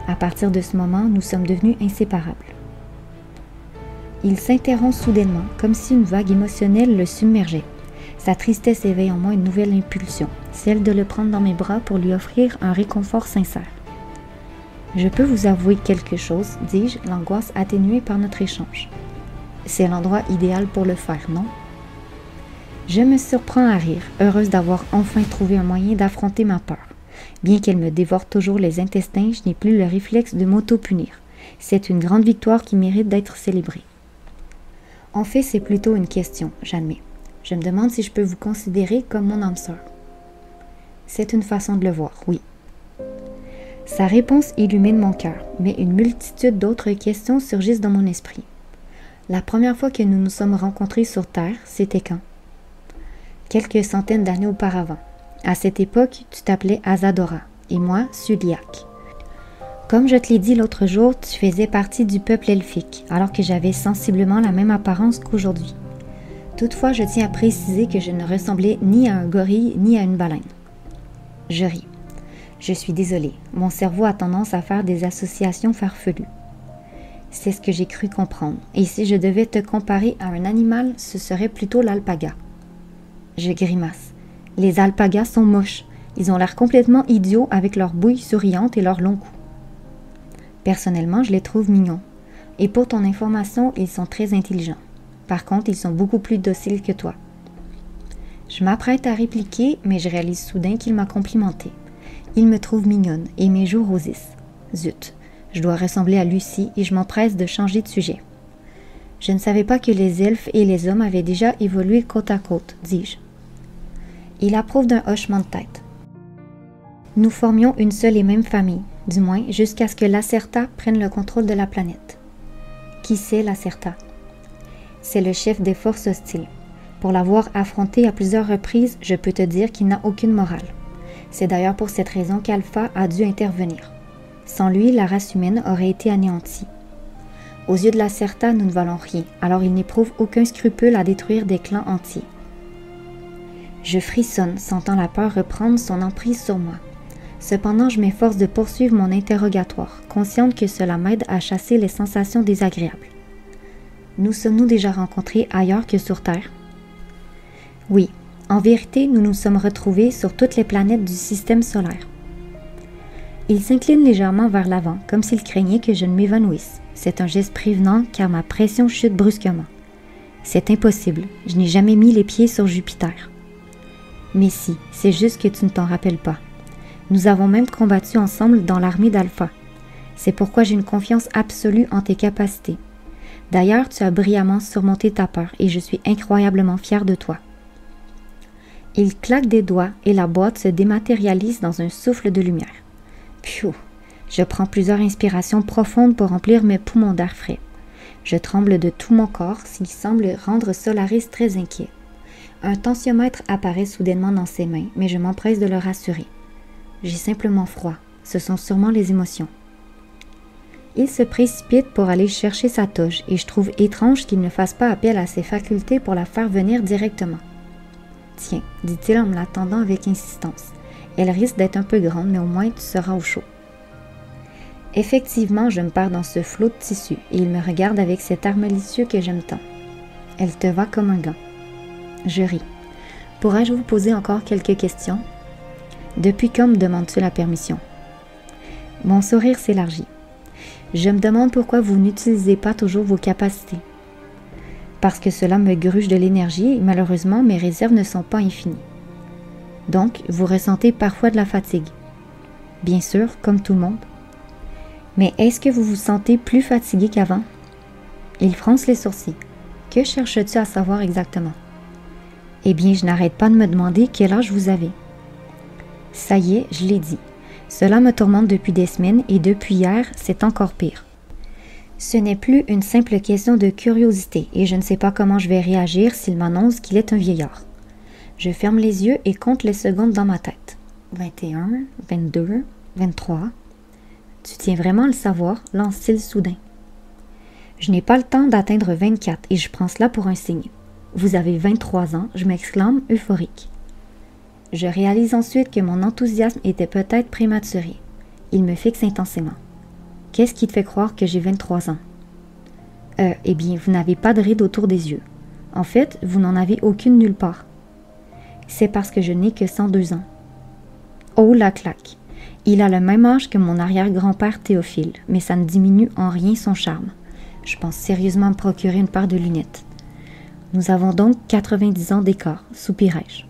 À partir de ce moment, nous sommes devenus inséparables. Il s'interrompt soudainement, comme si une vague émotionnelle le submergeait. Sa tristesse éveille en moi une nouvelle impulsion, celle de le prendre dans mes bras pour lui offrir un réconfort sincère. Je peux vous avouer quelque chose, dis-je, l'angoisse atténuée par notre échange. C'est l'endroit idéal pour le faire, non? Je me surprends à rire, heureuse d'avoir enfin trouvé un moyen d'affronter ma peur. Bien qu'elle me dévore toujours les intestins, je n'ai plus le réflexe de m'auto-punir. C'est une grande victoire qui mérite d'être célébrée. En fait, c'est plutôt une question, j'admets. Je me demande si je peux vous considérer comme mon âme sœur. C'est une façon de le voir, oui. Sa réponse illumine mon cœur, mais une multitude d'autres questions surgissent dans mon esprit. La première fois que nous nous sommes rencontrés sur Terre, c'était quand? Quelques centaines d'années auparavant. À cette époque, tu t'appelais Azadora, et moi, Suliak. Comme je te l'ai dit l'autre jour, tu faisais partie du peuple elfique, alors que j'avais sensiblement la même apparence qu'aujourd'hui. Toutefois, je tiens à préciser que je ne ressemblais ni à un gorille, ni à une baleine. Je ris. Je suis désolée, mon cerveau a tendance à faire des associations farfelues. C'est ce que j'ai cru comprendre, et si je devais te comparer à un animal, ce serait plutôt l'alpaga. Je grimace. Les alpagas sont moches, ils ont l'air complètement idiots avec leurs bouilles souriantes et leurs longs cous. Personnellement, je les trouve mignons, et pour ton information, ils sont très intelligents. Par contre, ils sont beaucoup plus dociles que toi. Je m'apprête à répliquer, mais je réalise soudain qu'il m'a complimenté. Il me trouve mignonne et mes joues rosissent. Zut, je dois ressembler à Lucie et je m'empresse de changer de sujet. Je ne savais pas que les elfes et les hommes avaient déjà évolué côte à côte, dis-je. Il approuve d'un hochement de tête. Nous formions une seule et même famille, du moins jusqu'à ce que Lacerta prenne le contrôle de la planète. Qui c'est Lacerta? C'est le chef des forces hostiles. Pour l'avoir affronté à plusieurs reprises, je peux te dire qu'il n'a aucune morale. C'est d'ailleurs pour cette raison qu'Alpha a dû intervenir. Sans lui, la race humaine aurait été anéantie. Aux yeux de Lacerta, nous ne valons rien, alors il n'éprouve aucun scrupule à détruire des clans entiers. Je frissonne, sentant la peur reprendre son emprise sur moi. Cependant, je m'efforce de poursuivre mon interrogatoire, consciente que cela m'aide à chasser les sensations désagréables. Nous sommes-nous déjà rencontrés ailleurs que sur Terre? Oui, en vérité, nous nous sommes retrouvés sur toutes les planètes du système solaire. Il s'incline légèrement vers l'avant, comme s'il craignait que je ne m'évanouisse. C'est un geste prévenant car ma pression chute brusquement. C'est impossible, je n'ai jamais mis les pieds sur Jupiter. Mais si, c'est juste que tu ne t'en rappelles pas. Nous avons même combattu ensemble dans l'armée d'Alpha. C'est pourquoi j'ai une confiance absolue en tes capacités. D'ailleurs, tu as brillamment surmonté ta peur et je suis incroyablement fière de toi. Il claque des doigts et la boîte se dématérialise dans un souffle de lumière. Pfiou! Je prends plusieurs inspirations profondes pour remplir mes poumons d'air frais. Je tremble de tout mon corps, ce qui semble rendre Solaris très inquiet. Un tensiomètre apparaît soudainement dans ses mains, mais je m'empresse de le rassurer. J'ai simplement froid. Ce sont sûrement les émotions. Il se précipite pour aller chercher sa toge et je trouve étrange qu'il ne fasse pas appel à ses facultés pour la faire venir directement. Tiens, dit-il en me la tendant avec insistance. Elle risque d'être un peu grande, mais au moins tu seras au chaud. Effectivement, je me perds dans ce flot de tissu et il me regarde avec cet air malicieux que j'aime tant. Elle te va comme un gant. Je ris. Pourrais-je vous poser encore quelques questions? Depuis quand me demandes-tu la permission? Mon sourire s'élargit. Je me demande pourquoi vous n'utilisez pas toujours vos capacités. Parce que cela me gruge de l'énergie et malheureusement mes réserves ne sont pas infinies. Donc, vous ressentez parfois de la fatigue. Bien sûr, comme tout le monde. Mais est-ce que vous vous sentez plus fatigué qu'avant? Il fronce les sourcils. Que cherches-tu à savoir exactement? Eh bien, je n'arrête pas de me demander quel âge vous avez. Ça y est, je l'ai dit. Cela me tourmente depuis des semaines et depuis hier, c'est encore pire. Ce n'est plus une simple question de curiosité et je ne sais pas comment je vais réagir s'il m'annonce qu'il est un vieillard. Je ferme les yeux et compte les secondes dans ma tête. 21, 22, 23. Tu tiens vraiment à le savoir, lance-t-il soudain. Je n'ai pas le temps d'atteindre 24 et je prends cela pour un signe. Vous avez 23 ans, je m'exclame euphorique. Je réalise ensuite que mon enthousiasme était peut-être prématuré. Il me fixe intensément. Qu'est-ce qui te fait croire que j'ai 23 ans? Eh bien, vous n'avez pas de ride autour des yeux. En fait, vous n'en avez aucune nulle part. C'est parce que je n'ai que 102 ans. Oh la claque! Il a le même âge que mon arrière-grand-père Théophile, mais ça ne diminue en rien son charme. Je pense sérieusement me procurer une paire de lunettes. Nous avons donc 90 ans d'écart, soupirai-je.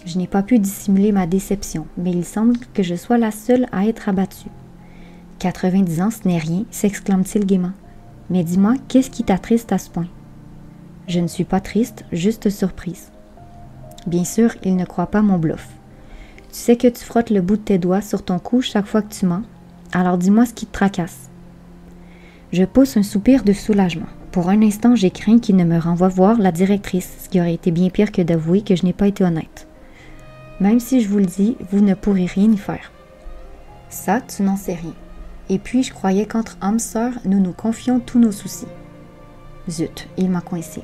Je n'ai pas pu dissimuler ma déception, mais il semble que je sois la seule à être abattue. 90 ans, ce n'est rien, s'exclame-t-il gaiement. Mais dis-moi, qu'est-ce qui t'attriste à ce point? Je ne suis pas triste, juste surprise. Bien sûr, il ne croit pas mon bluff. Tu sais que tu frottes le bout de tes doigts sur ton cou chaque fois que tu mens, alors dis-moi ce qui te tracasse. Je pousse un soupir de soulagement. Pour un instant, j'ai craint qu'il ne me renvoie voir la directrice, ce qui aurait été bien pire que d'avouer que je n'ai pas été honnête. Même si je vous le dis, vous ne pourrez rien y faire. Ça, tu n'en sais rien. Et puis, je croyais qu'entre hommes sœurs, nous nous confions tous nos soucis. Zut, il m'a coincé.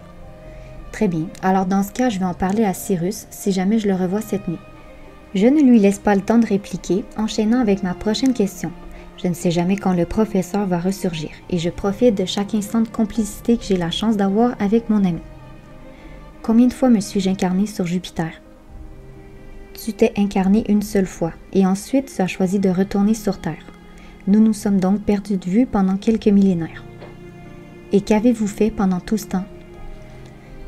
Très bien, alors dans ce cas, je vais en parler à Cyrus si jamais je le revois cette nuit. Je ne lui laisse pas le temps de répliquer, enchaînant avec ma prochaine question. Je ne sais jamais quand le professeur va ressurgir et je profite de chaque instant de complicité que j'ai la chance d'avoir avec mon ami. Combien de fois me suis-je incarné sur Jupiter? Tu t'es incarné une seule fois et ensuite tu as choisi de retourner sur Terre. Nous nous sommes donc perdus de vue pendant quelques millénaires. Et qu'avez-vous fait pendant tout ce temps?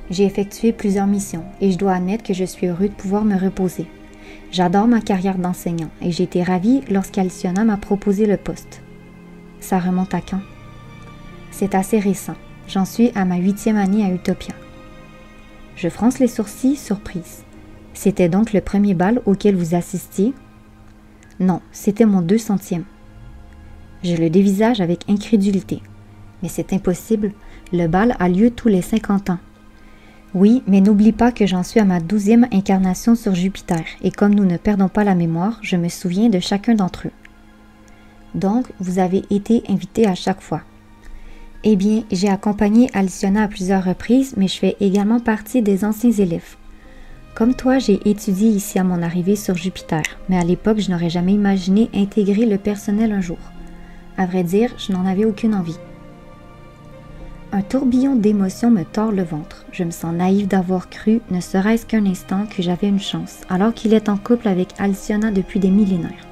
J'ai effectué plusieurs missions et je dois admettre que je suis heureux de pouvoir me reposer. J'adore ma carrière d'enseignant et j'ai été ravie lorsqu'Alcyona m'a proposé le poste. Ça remonte à quand? C'est assez récent. J'en suis à ma 8e année à Utopia. Je fronce les sourcils, surprise. C'était donc le premier bal auquel vous assistiez? Non, c'était mon 200e. Je le dévisage avec incrédulité. Mais c'est impossible, le bal a lieu tous les 50 ans. Oui, mais n'oublie pas que j'en suis à ma 12e incarnation sur Jupiter, et comme nous ne perdons pas la mémoire, je me souviens de chacun d'entre eux. Donc, vous avez été invité à chaque fois. Eh bien, j'ai accompagné Alcyona à plusieurs reprises, mais je fais également partie des anciens élèves. Comme toi, j'ai étudié ici à mon arrivée sur Jupiter, mais à l'époque, je n'aurais jamais imaginé intégrer le personnel un jour. À vrai dire, je n'en avais aucune envie. Un tourbillon d'émotions me tord le ventre. Je me sens naïve d'avoir cru, ne serait-ce qu'un instant, que j'avais une chance, alors qu'il est en couple avec Alcyona depuis des millénaires.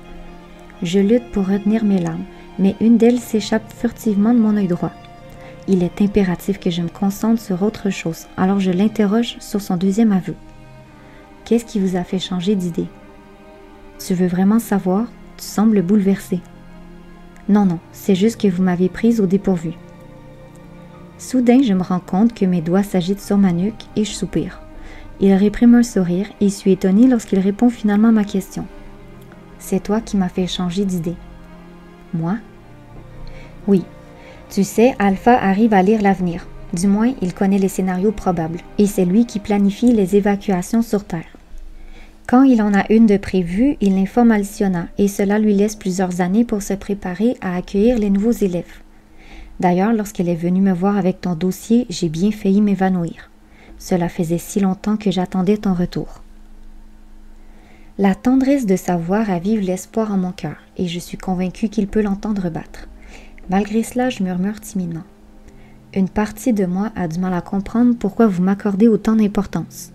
Je lutte pour retenir mes larmes, mais une d'elles s'échappe furtivement de mon œil droit. Il est impératif que je me concentre sur autre chose, alors je l'interroge sur son deuxième aveu. Qu'est-ce qui vous a fait changer d'idée? Tu veux vraiment savoir? Tu sembles bouleversée. Non, c'est juste que vous m'avez prise au dépourvu. Soudain, je me rends compte que mes doigts s'agitent sur ma nuque et je soupire. Il réprime un sourire et je suis étonnée lorsqu'il répond finalement à ma question. C'est toi qui m'as fait changer d'idée. Moi? Oui. Tu sais, Alpha arrive à lire l'avenir. Du moins, il connaît les scénarios probables et c'est lui qui planifie les évacuations sur Terre. Quand il en a une de prévue, il informe Alcyona et cela lui laisse plusieurs années pour se préparer à accueillir les nouveaux élèves. D'ailleurs, lorsqu'elle est venue me voir avec ton dossier, j'ai bien failli m'évanouir. Cela faisait si longtemps que j'attendais ton retour. La tendresse de sa voix ravive l'espoir en mon cœur et je suis convaincue qu'il peut l'entendre battre. Malgré cela, je murmure timidement. Une partie de moi a du mal à comprendre pourquoi vous m'accordez autant d'importance.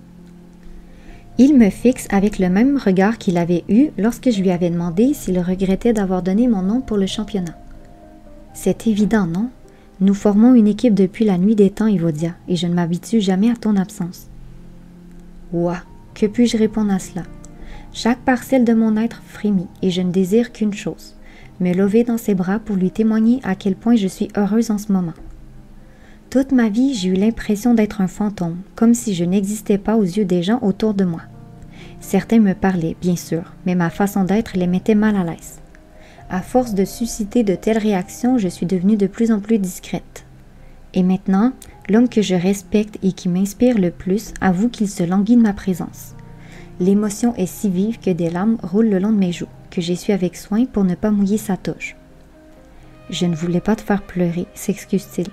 Il me fixe avec le même regard qu'il avait eu lorsque je lui avais demandé s'il regrettait d'avoir donné mon nom pour le championnat. C'est évident, non? Nous formons une équipe depuis la nuit des temps, Evodia, et je ne m'habitue jamais à ton absence. Ouah, que puis-je répondre à cela? Chaque parcelle de mon être frémit, et je ne désire qu'une chose, me lever dans ses bras pour lui témoigner à quel point je suis heureuse en ce moment. Toute ma vie, j'ai eu l'impression d'être un fantôme, comme si je n'existais pas aux yeux des gens autour de moi. Certains me parlaient, bien sûr, mais ma façon d'être les mettait mal à l'aise. À force de susciter de telles réactions, je suis devenue de plus en plus discrète. Et maintenant, l'homme que je respecte et qui m'inspire le plus avoue qu'il se languit de ma présence. L'émotion est si vive que des larmes roulent le long de mes joues, que j'essuie avec soin pour ne pas mouiller sa toge. « Je ne voulais pas te faire pleurer », s'excuse-t-il.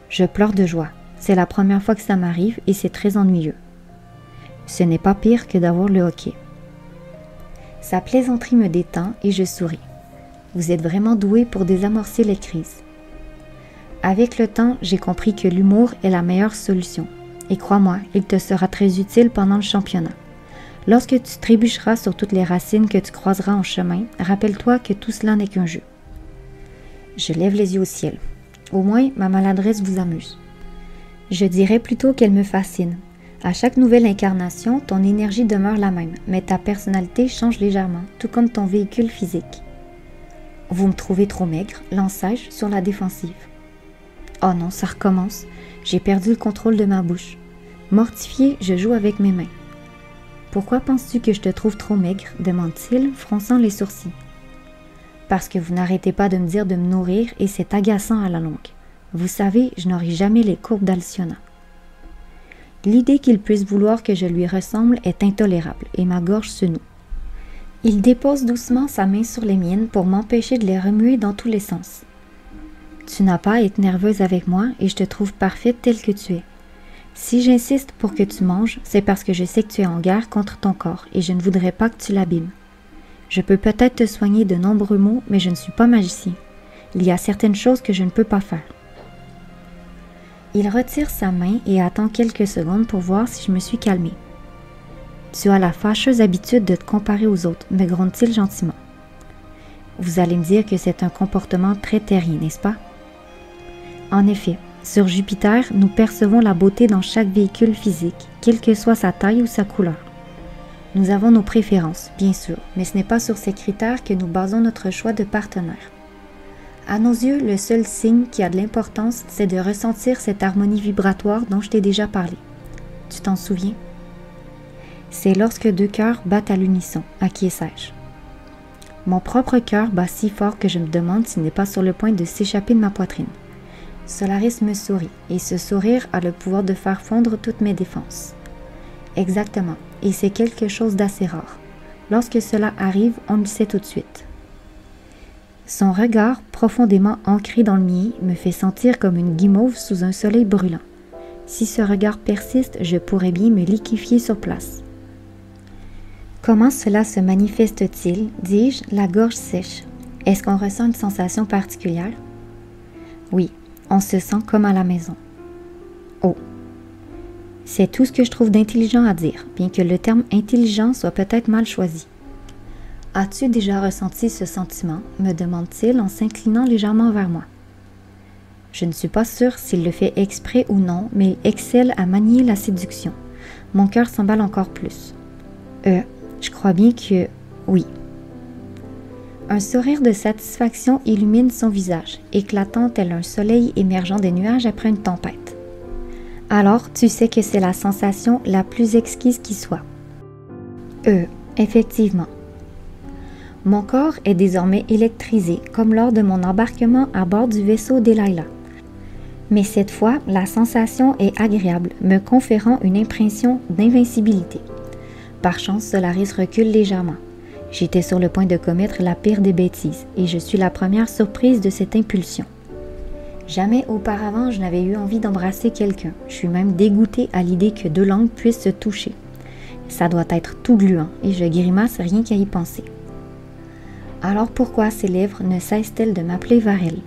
Je pleure de joie. C'est la première fois que ça m'arrive et c'est très ennuyeux. Ce n'est pas pire que d'avoir le hockey. Sa plaisanterie me détend et je souris. Vous êtes vraiment doué pour désamorcer les crises. Avec le temps, j'ai compris que l'humour est la meilleure solution. Et crois-moi, il te sera très utile pendant le championnat. Lorsque tu trébucheras sur toutes les racines que tu croiseras en chemin, rappelle-toi que tout cela n'est qu'un jeu. Je lève les yeux au ciel. Au moins, ma maladresse vous amuse. Je dirais plutôt qu'elle me fascine. À chaque nouvelle incarnation, ton énergie demeure la même, mais ta personnalité change légèrement, tout comme ton véhicule physique. Vous me trouvez trop maigre, lançai-je sur la défensive. Oh non, ça recommence. J'ai perdu le contrôle de ma bouche. Mortifié, je joue avec mes mains. Pourquoi penses-tu que je te trouve trop maigre? Demande-t-il, fronçant les sourcils. Parce que vous n'arrêtez pas de me dire de me nourrir et c'est agaçant à la longue. Vous savez, je n'aurai jamais les courbes d'Alcyona. L'idée qu'il puisse vouloir que je lui ressemble est intolérable et ma gorge se noue. Il dépose doucement sa main sur les miennes pour m'empêcher de les remuer dans tous les sens. Tu n'as pas à être nerveuse avec moi et je te trouve parfaite telle que tu es. Si j'insiste pour que tu manges, c'est parce que je sais que tu es en guerre contre ton corps et je ne voudrais pas que tu l'abîmes. Je peux peut-être te soigner de nombreux maux, mais je ne suis pas magicien. Il y a certaines choses que je ne peux pas faire. Il retire sa main et attend quelques secondes pour voir si je me suis calmée. Tu as la fâcheuse habitude de te comparer aux autres, me gronde-t-il gentiment. Vous allez me dire que c'est un comportement très terrien, n'est-ce pas? En effet, sur Jupiter, nous percevons la beauté dans chaque véhicule physique, quelle que soit sa taille ou sa couleur. Nous avons nos préférences, bien sûr, mais ce n'est pas sur ces critères que nous basons notre choix de partenaire. À nos yeux, le seul signe qui a de l'importance, c'est de ressentir cette harmonie vibratoire dont je t'ai déjà parlé. Tu t'en souviens? C'est lorsque deux cœurs battent à l'unisson, acquiesçai-je. Mon propre cœur bat si fort que je me demande s'il n'est pas sur le point de s'échapper de ma poitrine. Solaris me sourit, et ce sourire a le pouvoir de faire fondre toutes mes défenses. Exactement, et c'est quelque chose d'assez rare. Lorsque cela arrive, on le sait tout de suite. Son regard, profondément ancré dans le mien, me fait sentir comme une guimauve sous un soleil brûlant. Si ce regard persiste, je pourrais bien me liquéfier sur place. Comment cela se manifeste-t-il, dis-je, la gorge sèche? Est-ce qu'on ressent une sensation particulière? Oui, on se sent comme à la maison. Oh! C'est tout ce que je trouve d'intelligent à dire, bien que le terme intelligent soit peut-être mal choisi. As-tu déjà ressenti ce sentiment? Me demande-t-il en s'inclinant légèrement vers moi. Je ne suis pas sûre s'il le fait exprès ou non, mais il excelle à manier la séduction. Mon cœur s'emballe encore plus. Je crois bien que oui. Un sourire de satisfaction illumine son visage, éclatant tel un soleil émergeant des nuages après une tempête. Alors, tu sais que c'est la sensation la plus exquise qui soit. Effectivement. Mon corps est désormais électrisé, comme lors de mon embarquement à bord du vaisseau Delilah. Mais cette fois, la sensation est agréable, me conférant une impression d'invincibilité. Par chance, Solaris recule légèrement. J'étais sur le point de commettre la pire des bêtises, et je suis la première surprise de cette impulsion. Jamais auparavant je n'avais eu envie d'embrasser quelqu'un. Je suis même dégoûtée à l'idée que deux langues puissent se toucher. Ça doit être tout gluant, et je grimace rien qu'à y penser. Alors pourquoi ces lèvres ne cessent-elles de m'appeler vers elles?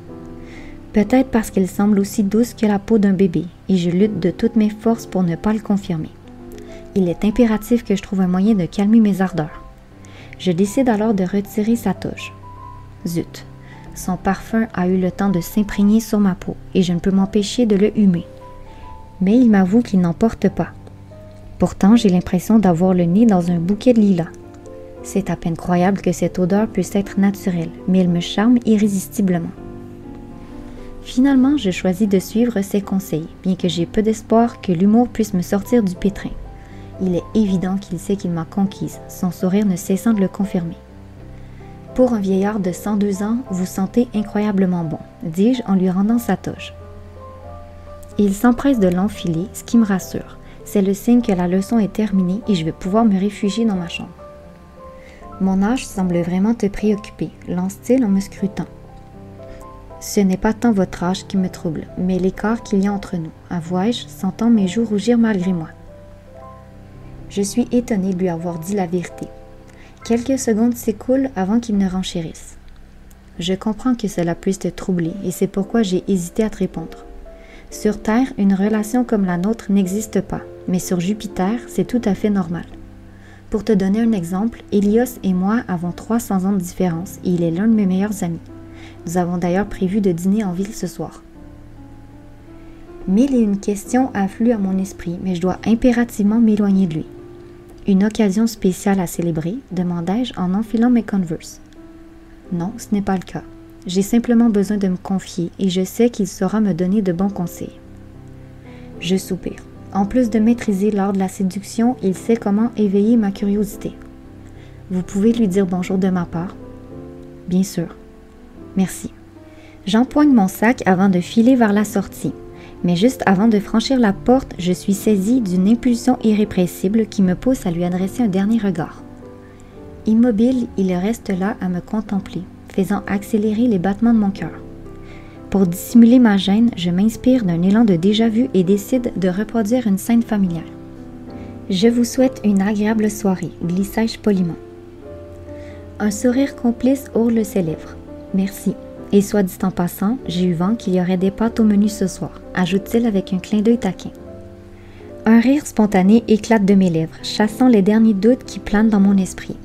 Peut-être parce qu'elles semblent aussi douces que la peau d'un bébé, et je lutte de toutes mes forces pour ne pas le confirmer. Il est impératif que je trouve un moyen de calmer mes ardeurs. Je décide alors de retirer sa toge. Zut, son parfum a eu le temps de s'imprégner sur ma peau, et je ne peux m'empêcher de le humer. Mais il m'avoue qu'il n'en porte pas. Pourtant, j'ai l'impression d'avoir le nez dans un bouquet de lilas. C'est à peine croyable que cette odeur puisse être naturelle, mais elle me charme irrésistiblement. Finalement, je choisis de suivre ses conseils, bien que j'ai peu d'espoir que l'humour puisse me sortir du pétrin. Il est évident qu'il sait qu'il m'a conquise, son sourire ne cessant de le confirmer. « Pour un vieillard de 102 ans, vous sentez incroyablement bon, » dis-je en lui rendant sa toge. Il s'empresse de l'enfiler, ce qui me rassure. C'est le signe que la leçon est terminée et je vais pouvoir me réfugier dans ma chambre. « Mon âge semble vraiment te préoccuper, lance-t-il en me scrutant. Ce n'est pas tant votre âge qui me trouble, mais l'écart qu'il y a entre nous, avouai-je, sentant mes joues rougir malgré moi. Je suis étonnée de lui avoir dit la vérité. Quelques secondes s'écoulent avant qu'il ne renchérisse. Je comprends que cela puisse te troubler et c'est pourquoi j'ai hésité à te répondre. Sur Terre, une relation comme la nôtre n'existe pas, mais sur Jupiter, c'est tout à fait normal. Pour te donner un exemple, Hélios et moi avons 300 ans de différence et il est l'un de mes meilleurs amis. Nous avons d'ailleurs prévu de dîner en ville ce soir. Mille et une questions affluent à mon esprit, mais je dois impérativement m'éloigner de lui. Une occasion spéciale à célébrer, demandai-je en enfilant mes Converse. Non, ce n'est pas le cas. J'ai simplement besoin de me confier et je sais qu'il saura me donner de bons conseils. Je soupire. En plus de maîtriser l'art de la séduction, il sait comment éveiller ma curiosité. Vous pouvez lui dire bonjour de ma part? Bien sûr. Merci. J'empoigne mon sac avant de filer vers la sortie. Mais juste avant de franchir la porte, je suis saisie d'une impulsion irrépressible qui me pousse à lui adresser un dernier regard. Immobile, il reste là à me contempler, faisant accélérer les battements de mon cœur. Pour dissimuler ma gêne, je m'inspire d'un élan de déjà-vu et décide de reproduire une scène familière. « Je vous souhaite une agréable soirée », glissai-je poliment. Un sourire complice ourle ses lèvres. « Merci. Et soit dit en passant, j'ai eu vent qu'il y aurait des pâtes au menu ce soir », ajoute-t-il avec un clin d'œil taquin. Un rire spontané éclate de mes lèvres, chassant les derniers doutes qui planent dans mon esprit.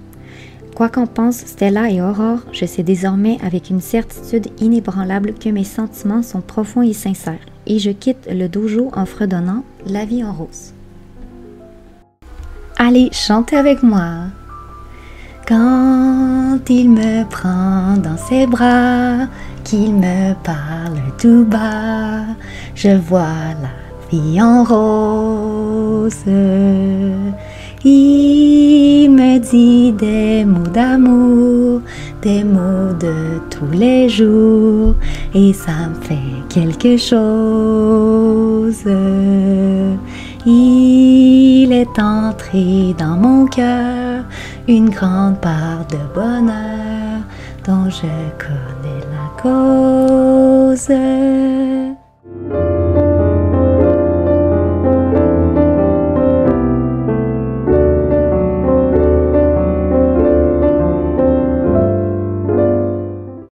Quoi qu'en pensent Stella et Aurore, je sais désormais avec une certitude inébranlable que mes sentiments sont profonds et sincères, et je quitte le dojo en fredonnant La vie en rose. Allez, chantez avec moi. Quand il me prend dans ses bras, qu'il me parle tout bas, je vois la vie en rose. Il me dit des mots d'amour, des mots de tous les jours, et ça me fait quelque chose. Il est entré dans mon cœur une grande part de bonheur dont je connais la cause.